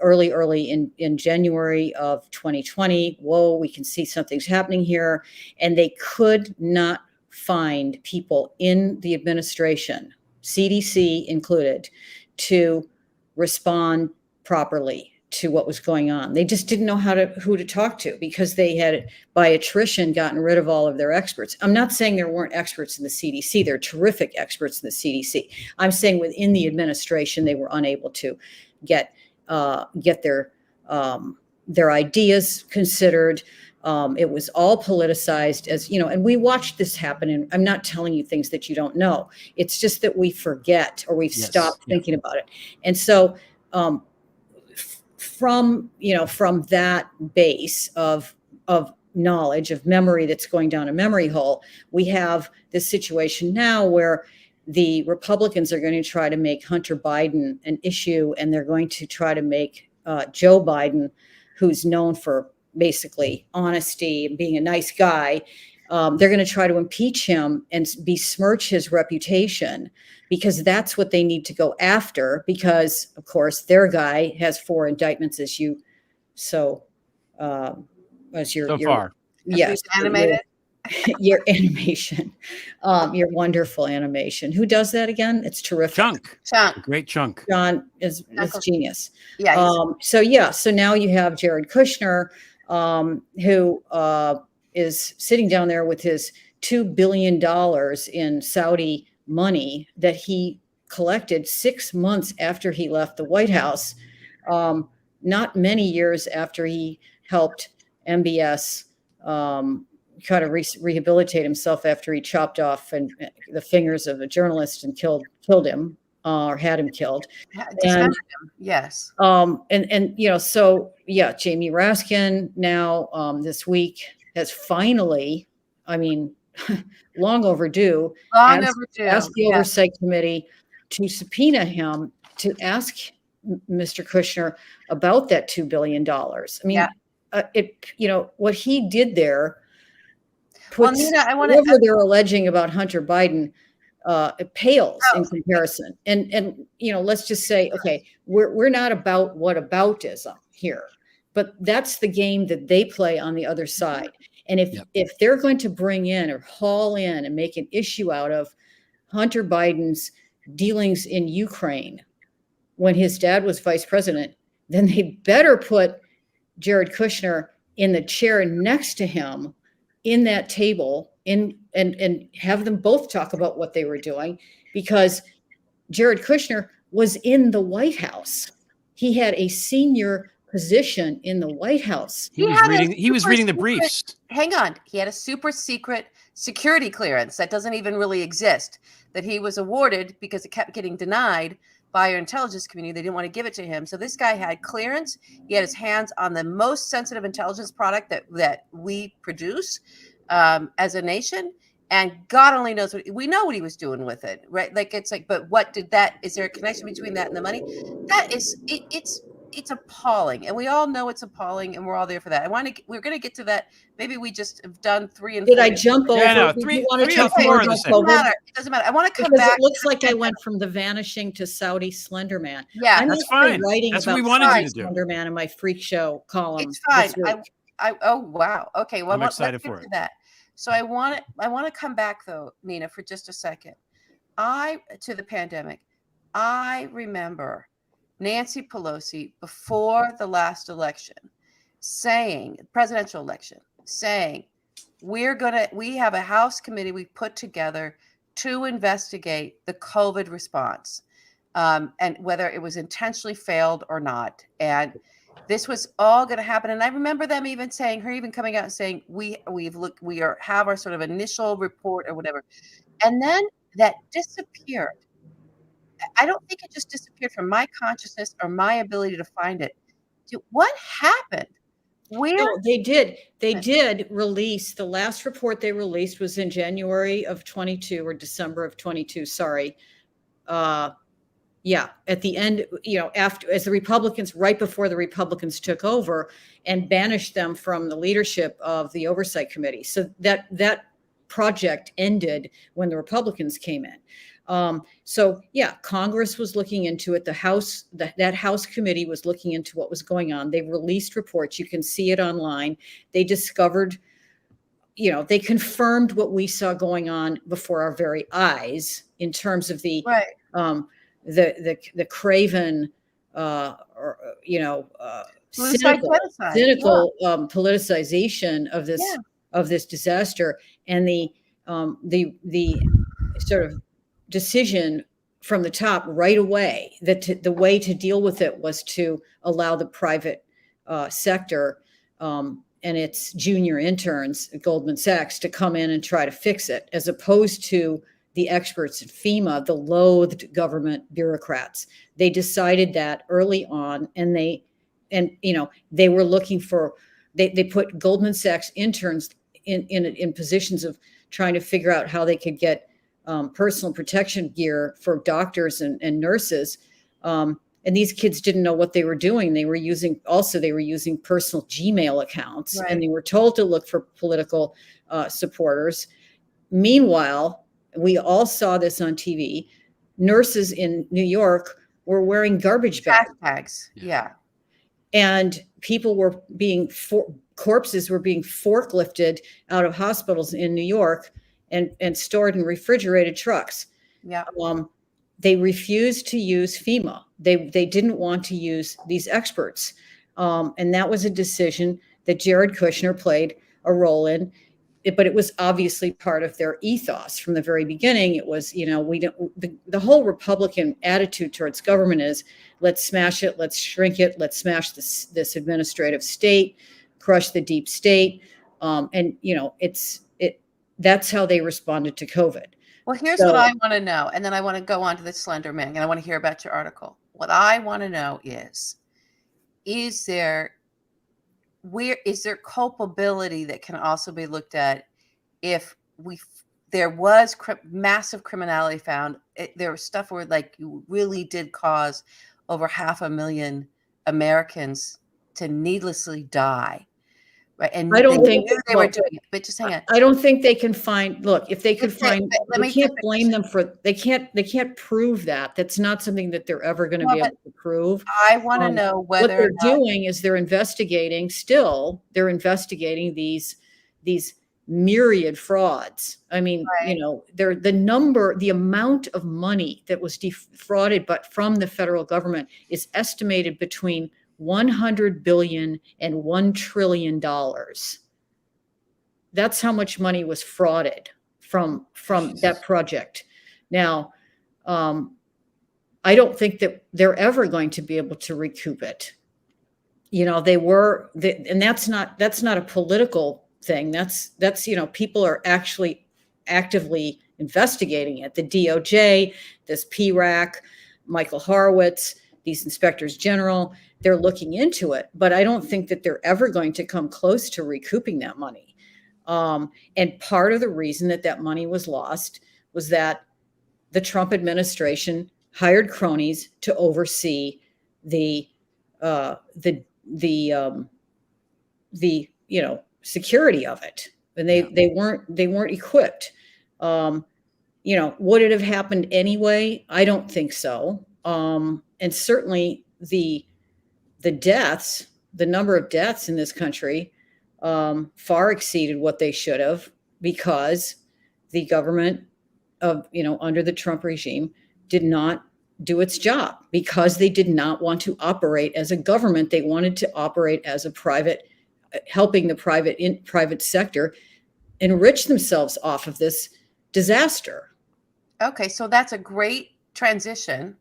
in January of 2020, whoa, we can see something's happening here. And they could not find people in the administration, CDC included, to respond properly to what was going on. They just didn't know who to talk to because they had, by attrition, gotten rid of all of their experts. I'm not saying there weren't experts in the CDC. There are terrific experts in the CDC. I'm saying within the administration, they were unable to get their ideas considered. It was all politicized, as you know, and we watched this happen. And I'm not telling you things that you don't know. It's just that we forget or we've stopped thinking about it. And so from that base of knowledge, of memory that's going down a memory hole, we have this situation now where the Republicans are going to try to make Hunter Biden an issue, and they're going to try to make Joe Biden, who's known for basically honesty and being a nice guy, they're going to try to impeach him and besmirch his reputation, because that's what they need to go after, because, of course, their guy has 4 indictments, as you far. Yes. Animated. Your animation, your wonderful animation. Who does that again? It's terrific. Chunk. Great Chunk. John is genius. Yeah. So now you have Jared Kushner, who is sitting down there with his $2 billion in Saudi money that he collected 6 months after he left the White House, not many years after he helped MBS try to rehabilitate himself after he chopped off the fingers of a journalist and killed him or had him killed. And, yes. Jamie Raskin now this week has finally, long overdue, asked the Oversight Committee to subpoena him to ask Mr. Kushner about that $2 billion. What he did there puts whatever they're alleging about Hunter Biden, it pales in comparison. And let's just say, okay, we're not about whataboutism here, but that's the game that they play on the other side. And if they're going to bring in or haul in and make an issue out of Hunter Biden's dealings in Ukraine when his dad was vice president, then they better put Jared Kushner in the chair next to him in that table and have them both talk about what they were doing, because Jared Kushner was in the White House. He had a senior position in the White House. He was reading the briefs. Hang on. He had a super secret security clearance that doesn't even really exist, that he was awarded because it kept getting denied by our intelligence community. They didn't want to give it to him. So this guy had clearance. He had his hands on the most sensitive intelligence product that we produce as a nation. And God only knows we know what he was doing with it, right? But what did that, is there a connection between that and the money? That is, it's appalling. And we all know it's appalling, and we're all there for that. We're going to get to that. Maybe we just have done 3 and 4. Did I jump over? Yeah, no, 3 and 4 are the same. It doesn't matter. I want to come back. It looks like I went from the vanishing to Saudi Slender Man. Yeah, that's fine. That's what we wanted you to do. Slender Man in my freak show column. It's fine. Oh wow. Okay. Well, I'm excited for it. That. So I want to come back though, Nina, for just a second. To the pandemic. I remember Nancy Pelosi before the last election, saying, presidential election, saying, we have a House committee we put together to investigate the COVID response, and whether it was intentionally failed or not. And this was all going to happen. And I remember them even saying, her even coming out and saying, we have our sort of initial report or whatever. And then that disappeared. I don't think it just disappeared from my consciousness or my ability to find it. What happened? Where? No, they did. They did release, the last report they released was in January of 22 or December of 22. Sorry. Yeah. At the end, after, as the Republicans, right before the Republicans took over and banished them from the leadership of the Oversight Committee. So that project ended when the Republicans came in. So yeah, Congress was looking into it. The House, that House committee was looking into what was going on. They released reports. You can see it online. They discovered, they confirmed what we saw going on before our very eyes in terms of the craven, cynical politicization of this disaster, and the sort of decision from the top right away that the way to deal with it was to allow the private sector and its junior interns at Goldman Sachs to come in and try to fix it, as opposed to the experts at FEMA, the loathed government bureaucrats. They decided that early on, and they were looking for, they put Goldman Sachs interns in positions of trying to figure out how they could get personal protection gear for doctors and nurses. And these kids didn't know what they were doing. They were using personal Gmail accounts, and they were told to look for political supporters. Meanwhile, we all saw this on TV. Nurses in New York were wearing garbage bags. Yeah. And people were corpses were being forklifted out of hospitals in New York and stored in refrigerated trucks. Yeah. They refused to use FEMA. They didn't want to use these experts. And that was a decision that Jared Kushner played a role in. But it was obviously part of their ethos from the very beginning. It was, the whole Republican attitude towards government is, let's smash it, let's shrink it, let's smash this administrative state, crush the deep state. That's how they responded to COVID. Well, here's what I want to know. And then I want to go on to the Slender Man, and I want to hear about your article. What I want to know is there culpability that can also be looked at if there was massive criminality found? There was stuff where you really did cause over 500,000 Americans to needlessly die. Right. And I don't think they were doing it, but just hang on. I don't think they can find, look, if they could find, they can't blame them for, they can't prove that. That's not something that they're ever going to be able to prove. I want to know whether what they're doing is they're investigating these myriad frauds. I mean, the amount of money that was defrauded, but from the federal government, is estimated between $100 billion and $1 trillion. That's how much money was frauded from that project. Now, I don't think that they're ever going to be able to recoup it. And that's not a political thing. That's people are actually actively investigating it. The DOJ, this PRAC, Michael Horowitz, these inspectors general, they're looking into it, but I don't think that they're ever going to come close to recouping that money. And part of the reason that money was lost was that the Trump administration hired cronies to oversee the security of it, and they weren't equipped. Would it have happened anyway? I don't think so. And certainly the number of deaths in this country far exceeded what they should have, because the government of, under the Trump regime did not do its job because they did not want to operate as a government. They wanted to operate as a private, helping the private sector enrich themselves off of this disaster. Okay, so that's a great transition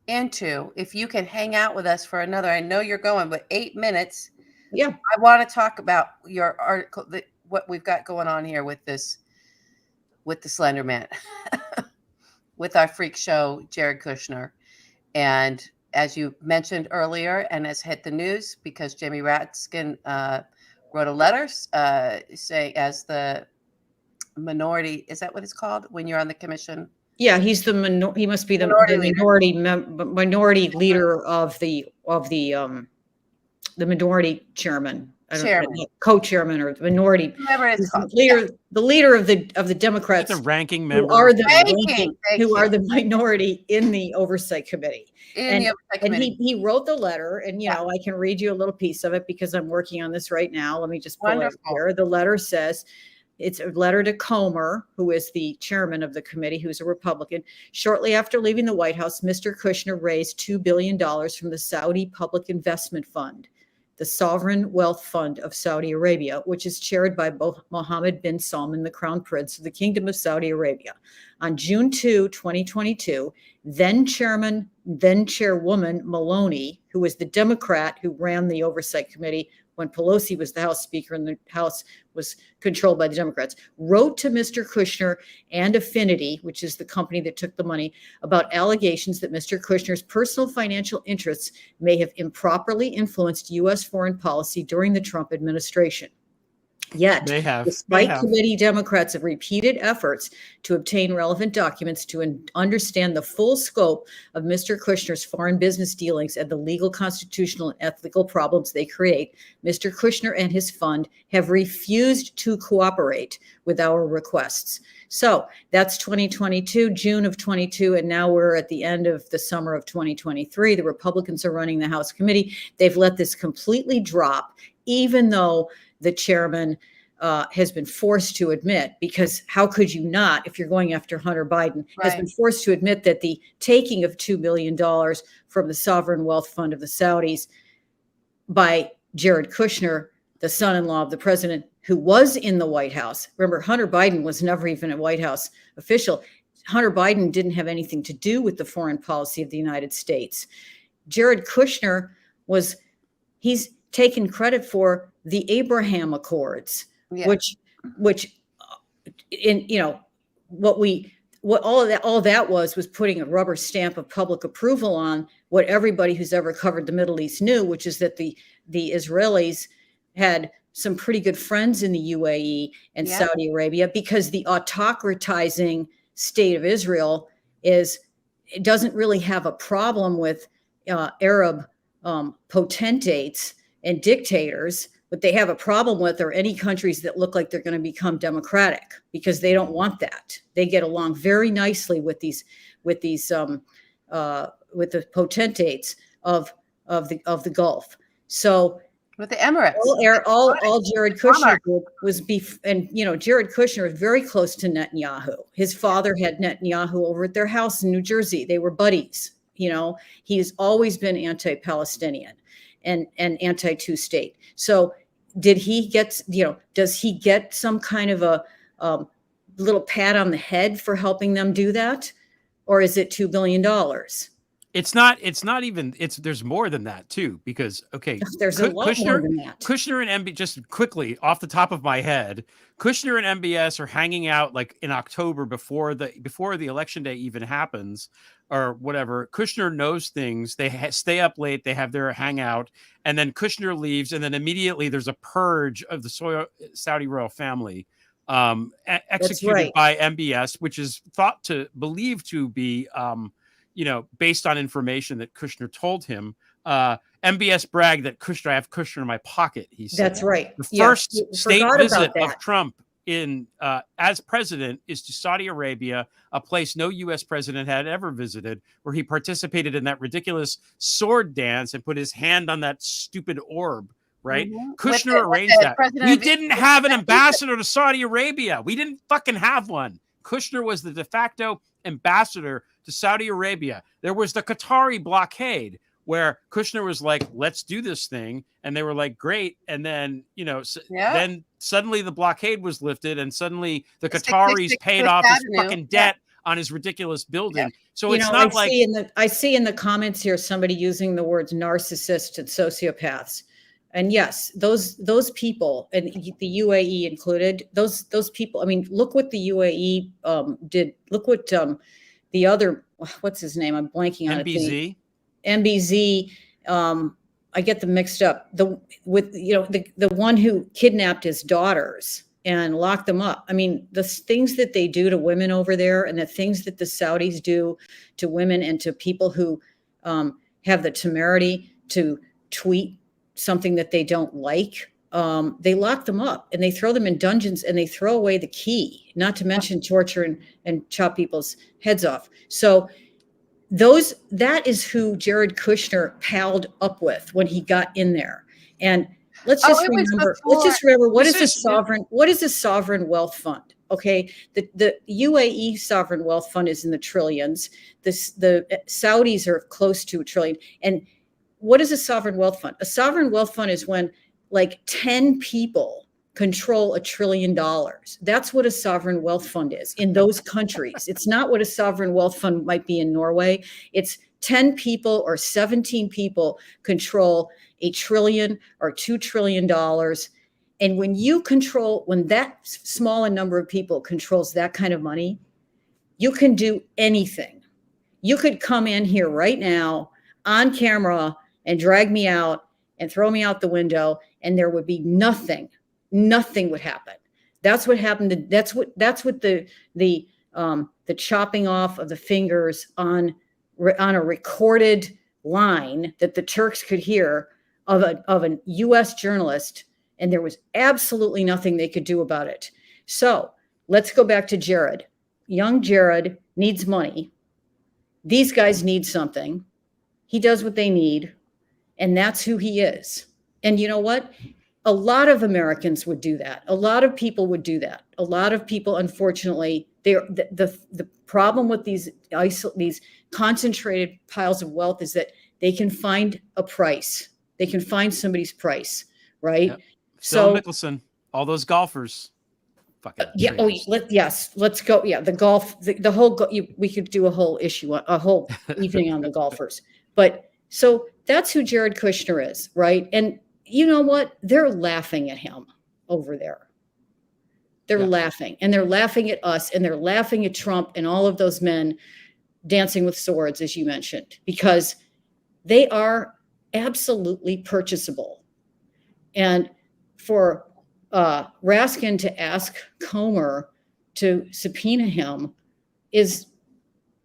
into, if you can hang out with us for another, I know you're going, but 8 minutes. Yeah. I want to talk about your article, what we've got going on here with the Slender Man, with our freak show, Jared Kushner. And as you mentioned earlier, and has hit the news because Jamie Raskin wrote a letter saying, as the minority, is that what it's called when you're on the commission? Yeah, he's he must be the minority leader of the minority chairman. Co-chairman or the minority. Whatever it's called. The leader of the Democrats, the ranking member, who are the minority in the oversight committee. And he wrote the letter, and I can read you a little piece of it because I'm working on this right now. Let me just pull it here. The letter says, it's a letter to Comer, who is the chairman of the committee, who's a Republican. Shortly after leaving the White House, Mr. Kushner raised $2 billion from the Saudi Public Investment Fund, the sovereign wealth fund of Saudi Arabia, which is chaired by both Mohammed bin Salman, the crown prince of the Kingdom of Saudi Arabia. On June 2, 2022, then chairwoman Maloney, who was the Democrat who ran the oversight committee when Pelosi was the House Speaker and the House was controlled by the Democrats, wrote to Mr. Kushner and Affinity, which is the company that took the money, about allegations that Mr. Kushner's personal financial interests may have improperly influenced U.S. foreign policy during the Trump administration. Yet, despite committee Democrats' repeated efforts to obtain relevant documents to understand the full scope of Mr. Kushner's foreign business dealings and the legal, constitutional, and ethical problems they create, Mr. Kushner and his fund have refused to cooperate with our requests. So that's 2022, June of 22, and now we're at the end of the summer of 2023. The Republicans are running the House committee. They've let this completely drop, even though the chairman has been forced to admit, because how could you not, if you're going after Hunter Biden, has been forced to admit that the taking of $2 billion from the sovereign wealth fund of the Saudis by Jared Kushner, the son-in-law of the president, who was in the White House. Remember, Hunter Biden was never even a White House official. Hunter Biden didn't have anything to do with the foreign policy of the United States. Jared Kushner he's taken credit for the Abraham Accords, which all that was putting a rubber stamp of public approval on what everybody who's ever covered the Middle East knew, which is that the Israelis had some pretty good friends in the UAE and Saudi Arabia, because the autocratizing state of Israel doesn't really have a problem with Arab potentates and dictators. What they have a problem with are any countries that look like they're going to become democratic, because they don't want that. They get along very nicely with the potentates of the Gulf. So with the Emirates, all Jared Kushner did was Jared Kushner is very close to Netanyahu. His father had Netanyahu over at their house in New Jersey. They were buddies. He has always been anti-Palestinian and anti-two-state. So does he get some kind of a little pat on the head for helping them do that? Or is it $2 billion? It's not even, there's more than that too, because, there's a lot more than that. Kushner and MBS, just quickly off the top of my head, Kushner and MBS are hanging out like in October before the election day even happens or whatever. Kushner knows things. They stay up late. They have their hangout, and then Kushner leaves, and then immediately there's a purge of the Saudi royal family executed by MBS, which is believed to be based on information that Kushner told him. MBS bragged that I have Kushner in my pocket, he said. That's right. The first state visit of Trump as president is to Saudi Arabia, a place no U.S. president had ever visited, where he participated in that ridiculous sword dance and put his hand on that stupid orb, right? Mm-hmm. Kushner arranged that. We didn't have an ambassador to Saudi Arabia. We didn't fucking have one. Kushner was the de facto ambassador to Saudi Arabia. There was the Qatari blockade where Kushner was like, let's do this thing. And they were like, great. And then, then suddenly the blockade was lifted and suddenly the Qataris paid off his fucking debt on his ridiculous building. Yeah. So it's not like... I see in the comments here, somebody using the words narcissist and sociopaths. And yes, those people, and the UAE included, those people, I mean, look what the UAE did. Look what the other, what's his name? I'm blanking on it. MBZ, I get them mixed up. The one who kidnapped his daughters and locked them up. I mean, the things that they do to women over there, and the things that the Saudis do to women and to people who have the temerity to tweet something that they don't like. They lock them up and they throw them in dungeons and they throw away the key, not to mention torture and chop people's heads off. So that is who Jared Kushner palled up with when he got in there. And let's just remember what is a sovereign wealth fund? Okay, the UAE sovereign wealth fund is in the trillions. The Saudis are close to $1 trillion. And what is a sovereign wealth fund? A sovereign wealth fund is when like 10 people control $1 trillion. That's what a sovereign wealth fund is in those countries. It's not what a sovereign wealth fund might be in Norway. It's 10 people or 17 people control $1 trillion or $2 trillion. And when that small a number of people controls that kind of money, you can do anything. You could come in here right now on camera and drag me out and throw me out the window, and there would be nothing would happen. That's what happened. That's what the chopping off of the fingers on a recorded line that the Turks could hear of a U.S. journalist, and there was absolutely nothing they could do about it. So let's go back to Jared. Young Jared needs money. These guys need something. He does what they need, and that's who he is. And you know what? A lot of Americans would do that. A lot of people would do that. A lot of people, unfortunately, the problem with these concentrated piles of wealth is that they can find a price. They can find somebody's price, right? Yep. So Mickelson, all those golfers. Yeah. Oh, let's go. Yeah, the golf, the whole. We could do a whole issue, a whole evening on the golfers. But so that's who Jared Kushner is, right? And you know what? They're laughing at him over there. They're laughing, and they're laughing at us, and they're laughing at Trump and all of those men dancing with swords, as you mentioned, because they are absolutely purchasable. And for Raskin to ask Comer to subpoena him is,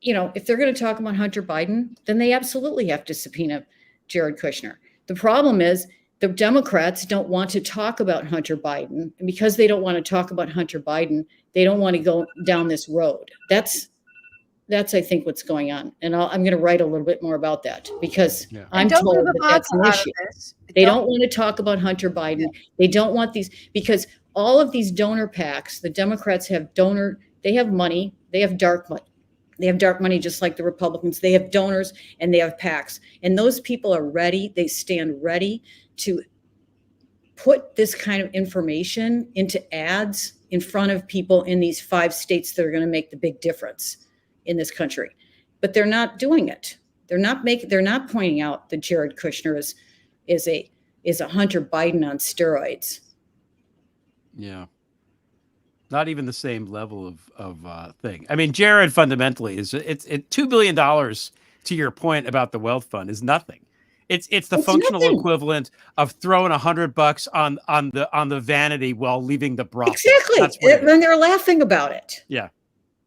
if they're going to talk about Hunter Biden, then they absolutely have to subpoena Jared Kushner. The problem is the Democrats don't want to talk about Hunter Biden. And because they don't want to talk about Hunter Biden, they don't want to go down this road. That's I think, what's going on. And I'm going to write a little bit more about that because I'm told that that's an issue. They don't want to talk about Hunter Biden. Yeah. They don't want these, because all of these donor PACs, the Democrats they have money, they have dark money. They have dark money just like the Republicans. They have donors and they have PACs. And those people are ready. They stand ready to put this kind of information into ads in front of people in these 5 states that are going to make the big difference in this country. But they're not doing it. They're not pointing out that Jared Kushner is a Hunter Biden on steroids. Yeah. Not even the same level of thing. I mean, Jared fundamentally it's $2 billion, to your point about the wealth fund, is nothing. It's the functional nothing. Equivalent of throwing $100 on the vanity while leaving the brothel. Exactly. And they're laughing about it. Yeah.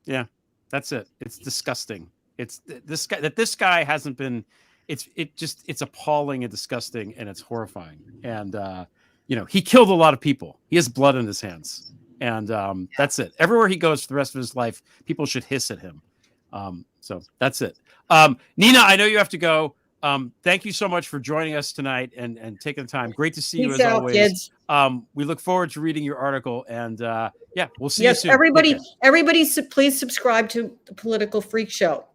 Yeah. That's it. It's disgusting. It's this guy hasn't been, it's appalling and disgusting, and it's horrifying. And, he killed a lot of people. He has blood in his hands. And that's it. Everywhere he goes for the rest of his life, people should hiss at him. So that's it. Nina, I know you have to go. Thank you so much for joining us tonight and taking the time. Great to see you Peace as out, always. kids. We look forward to reading your article, and we'll see you Yes, soon. Take care. everybody, please subscribe to the Political Freak Show.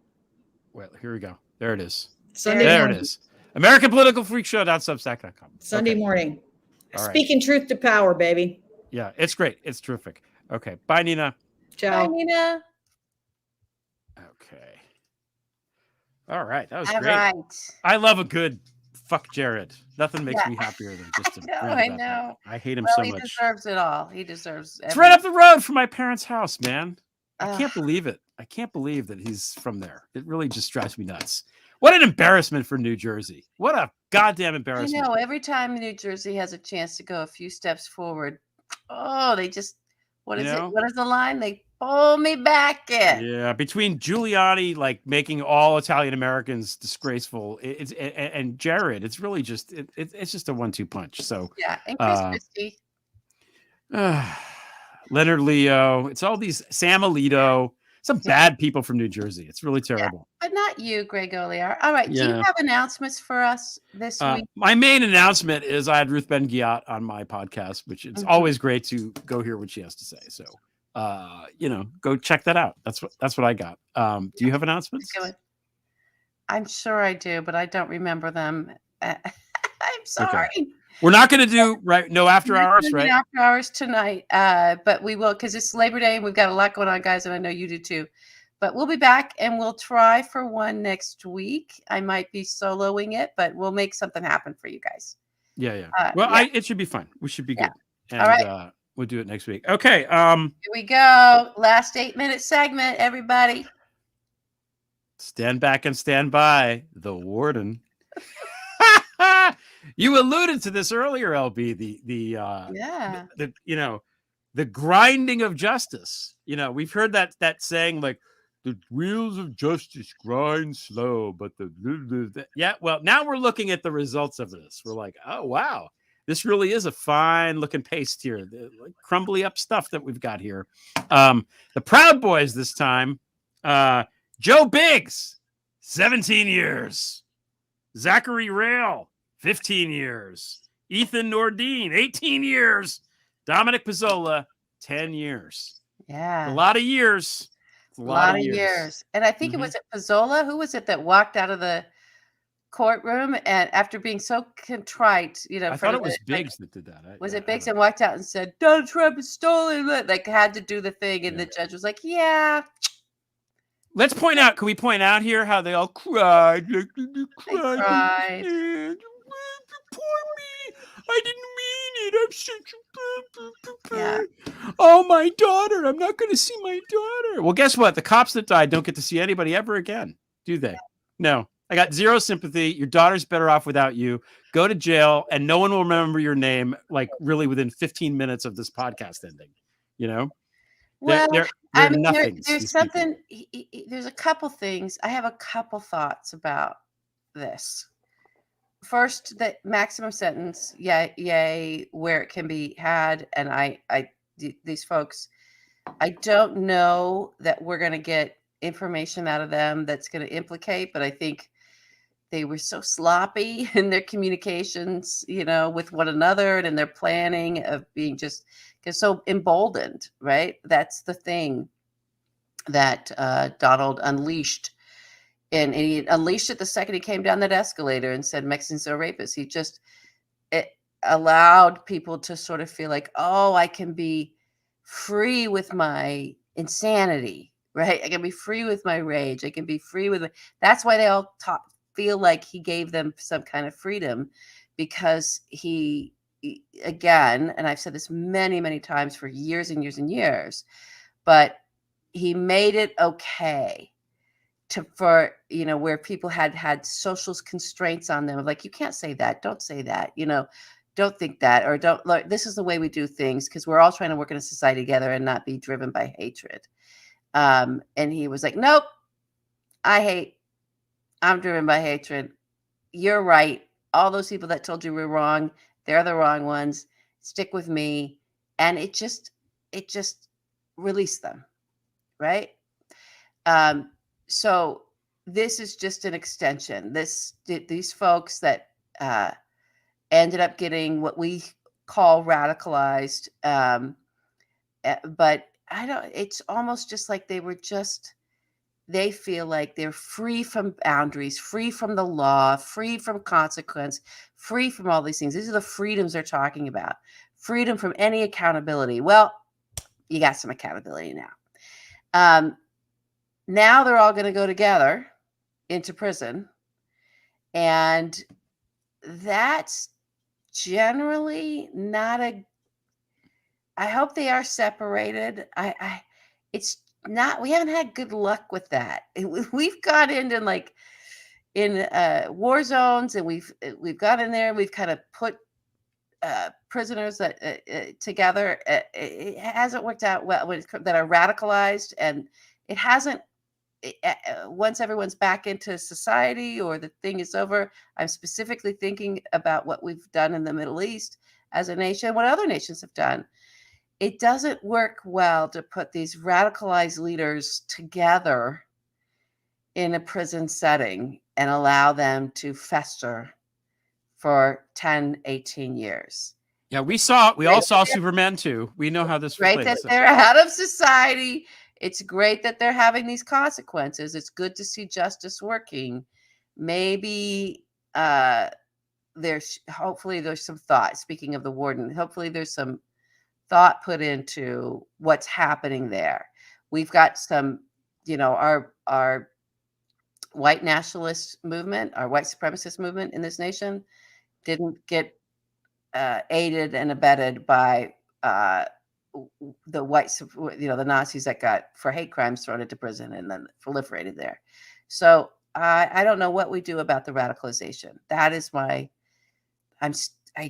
Well, here we go. There it is. Sunday There morning. it is. American Political Freak Show.substack.com. Sunday morning. All right. Speaking truth to power, baby. Yeah, it's great. It's terrific. Okay. Bye, Nina. Ciao. Bye, Nina. Okay. All right. That was All great. right. I love a good fuck Jared. Nothing makes me happier than just to I rant about know. that. I hate him Well, so he much. deserves it all. He deserves It's right up the road from my parents' house, man. I can't Ugh. believe it. I can't believe that he's from there. It really just drives me nuts. What an embarrassment for New Jersey. What a goddamn I embarrassment. know. Every time New Jersey has a chance to go a few steps forward, they just, what is it? What is the line? They pull me back in. Yeah, between Giuliani like making all Italian Americans disgraceful, and Jared, it's really just it's just a 1-2 punch. So Yeah, and Chris Christie. Leonard Leo, it's all these Sam Alito, some bad people from New Jersey. It's really terrible. But not you, Greg Olear. All right. Do you Yeah. have announcements for us this week? My main announcement is I had Ruth Ben-Ghiat on my podcast, which it's always great to go hear what she has to say. So, go check that out. That's what I got. Do you have announcements? I'm sure I do, but I don't remember them. I'm sorry. Okay. We're not going to do no after hours, right? After hours tonight, but we will because it's Labor Day and we've got a lot going on, guys, and I know you do too. But we'll be back and we'll try for one next week. I might be soloing it, but we'll make something happen for you guys. Yeah. Yeah. It should be fun. We should be good. And All right. We'll do it next week. Okay. Here we go. Last 8-minute segment, everybody. Stand back and stand by. The warden. You alluded to this earlier, LB. The grinding of justice. We've heard that saying, like, the wheels of justice grind slow, but well, now we're looking at the results of this. We're like, oh wow, this really is a fine looking paste here. The crumbly up stuff that we've got here. The Proud Boys this time. Joe Biggs, 17 years. Zachary Rail, 15 years. Ethan Nordine, 18 years. Dominic Pizzola, 10 years. Yeah. A lot of years. A lot of years. And I think it was Pizzola. Who was it that walked out of the courtroom and after being so contrite, I thought it was Biggs that did that. Was it Biggs and walked out and said, Donald Trump is stolen? Like had to do the thing. And the judge was like, yeah. Let's point out, can we point out here how they all cried? They cried. Poor me. I didn't mean it. I'm such a Oh, my daughter. I'm not going to see my daughter. Well, guess what? The cops that died don't get to see anybody ever again, do they? No. I got zero sympathy. Your daughter's better off without you. Go to jail, and no one will remember your name, like really within 15 minutes of this podcast ending. Well, they're there's something. There's a couple things. I have a couple thoughts about this. First, the maximum sentence, yay, where it can be had, and these folks, I don't know that we're going to get information out of them that's going to implicate, but I think they were so sloppy in their communications, with one another and in their planning of being just so emboldened, right? That's the thing that Donald unleashed. And he unleashed it the second he came down that escalator and said Mexicans are rapists. It allowed people to sort of feel like, oh, I can be free with my insanity, right? I can be free with my rage. I can be free with That's why they all feel like he gave them some kind of freedom, because he again, and I've said this many, many times for years and years and years, but he made it okay for where people had social constraints on them of like, you can't say that, don't say that, don't think that, or don't like, this is the way we do things because we're all trying to work in a society together and not be driven by hatred. And he was like, nope, I'm driven by hatred. You're right. All those people that told you we're wrong, they're the wrong ones. Stick with me. And it just released them. Right. So this is just an extension. These folks that ended up getting what we call radicalized, but I don't. It's almost just like they feel like they're free from boundaries, free from the law, free from consequence, free from all these things. These are the freedoms they're talking about. Freedom from any accountability. Well, you got some accountability now. Now they're all going to go together into prison. And that's generally not I hope they are separated. It's not, we haven't had good luck with that. We've got into like in war zones, and we've got in there. We've kind of put prisoners that together. It hasn't worked out well that are radicalized, and it hasn't. Once everyone's back into society or the thing is over, I'm specifically thinking about what we've done in the Middle East as a nation, what other nations have done. It doesn't work well to put these radicalized leaders together in a prison setting and allow them to fester for 10, 18 years. Yeah, we all saw Superman 2. We know how this Great plays. that they're out of society. It's great that they're having these consequences. It's good to see justice working. Maybe hopefully there's some thought. Speaking of the warden, hopefully there's some thought put into what's happening there. We've got some, our white nationalist movement, our white supremacist movement in this nation didn't get aided and abetted by the the Nazis that got for hate crimes thrown into prison and then proliferated there. So I don't know what we do about the radicalization. That is I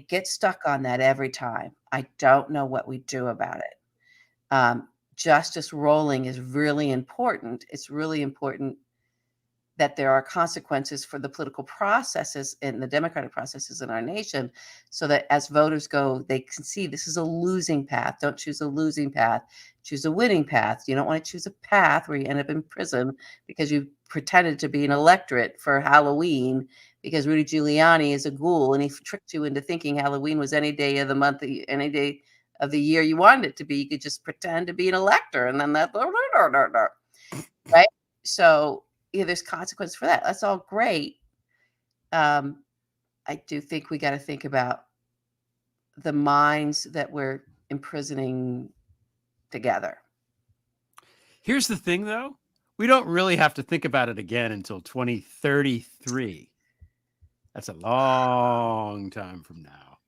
get stuck on that every time. I don't know what we do about it. Justice rolling is really important. It's really important that there are consequences for the political processes and the democratic processes in our nation, so that as voters go, they can see this is a losing path. Don't choose a losing path. Choose a winning path. You don't want to choose a path where you end up in prison because you pretended to be an electorate for Halloween because Rudy Giuliani is a ghoul and he tricked you into thinking Halloween was any day of the month, any day of the year you wanted it to be. You could just pretend to be an elector, and then that, right? So there's consequence for that. That's all great. I do think we got to think about the minds that we're imprisoning together. Here's the thing, though. We don't really have to think about it again until 2033. That's a long time from now.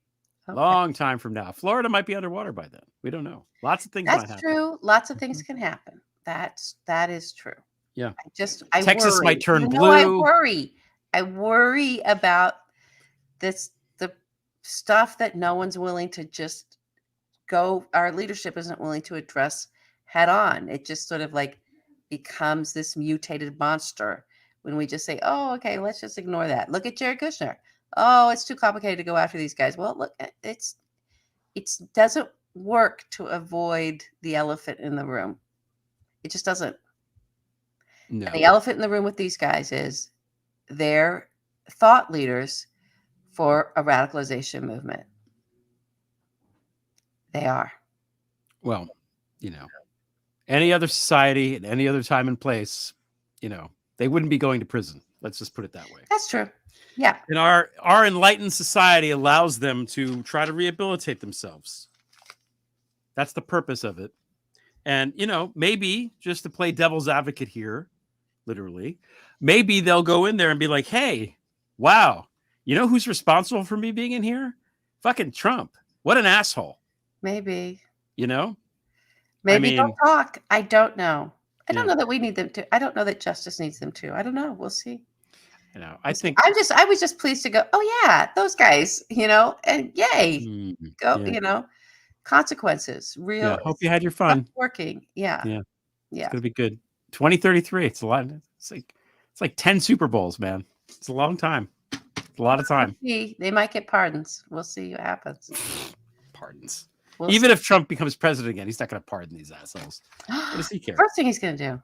Okay. Long time from now. Florida might be underwater by then. We don't know. Lots of things might happen. That's true. Lots of things can happen. That is true. Yeah. Texas might turn blue. I worry about the stuff that no one's willing to just go. Our leadership isn't willing to address head on. It just sort of like becomes this mutated monster when we just say, oh, okay, let's just ignore that. Look at Jared Kushner. Oh, it's too complicated to go after these guys. Well, look, it doesn't work to avoid the elephant in the room. It just doesn't. No. And the elephant in the room with these guys is they're thought leaders for a radicalization movement. They are. Well, any other society at any other time and place, they wouldn't be going to prison. Let's just put it that way. That's true. Yeah. And our enlightened society allows them to try to rehabilitate themselves. That's the purpose of it. And, maybe just to play devil's advocate here, literally, maybe they'll go in there and be like, hey, wow, who's responsible for me being in here? Fucking Trump. What an asshole. Maybe. Maybe they'll talk. I don't know. I don't know that we need them to. I don't know that justice needs them to. I don't know. We'll see. I think I was just pleased to go, oh yeah, those guys, and yay. Go, consequences. Real. Yeah, hope you had your fun. Working. Yeah. Yeah. It's gonna be good. 2033. It's a lot. It's like 10 Super Bowls, man. It's a long time. It's a lot of time. They might get pardons. We'll see what happens. Pardons. Even if Trump becomes president again, he's not going to pardon these assholes. What does he care? First thing he's going to do.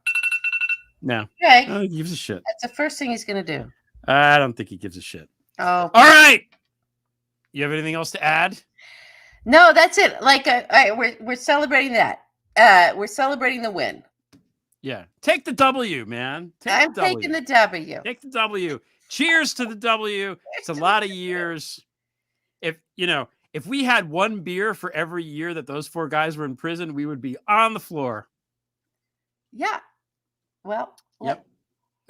No, Greg, I don't think he gives a shit. that's the first thing he's going to do. I don't think he gives a shit. Oh, All right. You have anything else to add? no, that's it. Like we're celebrating that. We're celebrating the win. Yeah. Take the W, man. I'm taking the W. Take the W. Cheers to the W. It's a lot of years. If we had one beer for every year that those 4 guys were in prison, we would be on the floor. Yeah. Well. Yep.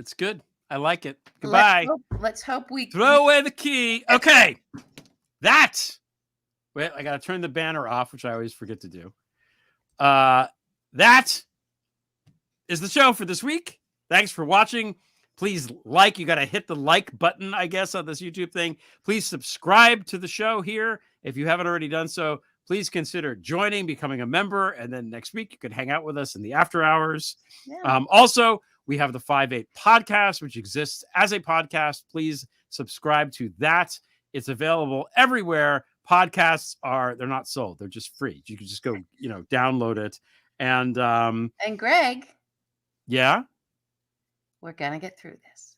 It's good. I like it. Goodbye. Let's hope we throw away the key. Okay. Wait, I got to turn the banner off, which I always forget to do. That is the show for this week. Thanks for watching. Please you got to hit the like button, I guess, on this YouTube thing. Please subscribe to the show here. If you haven't already done so, please consider joining, becoming a member. And then next week, you could hang out with us in the after hours. Yeah. Also, we have the 5-8 podcast, which exists as a podcast. Please subscribe to that. It's available everywhere. Podcasts they're not sold. They're just free. You can just go, download it. And Greg. Yeah. We're going to get through this.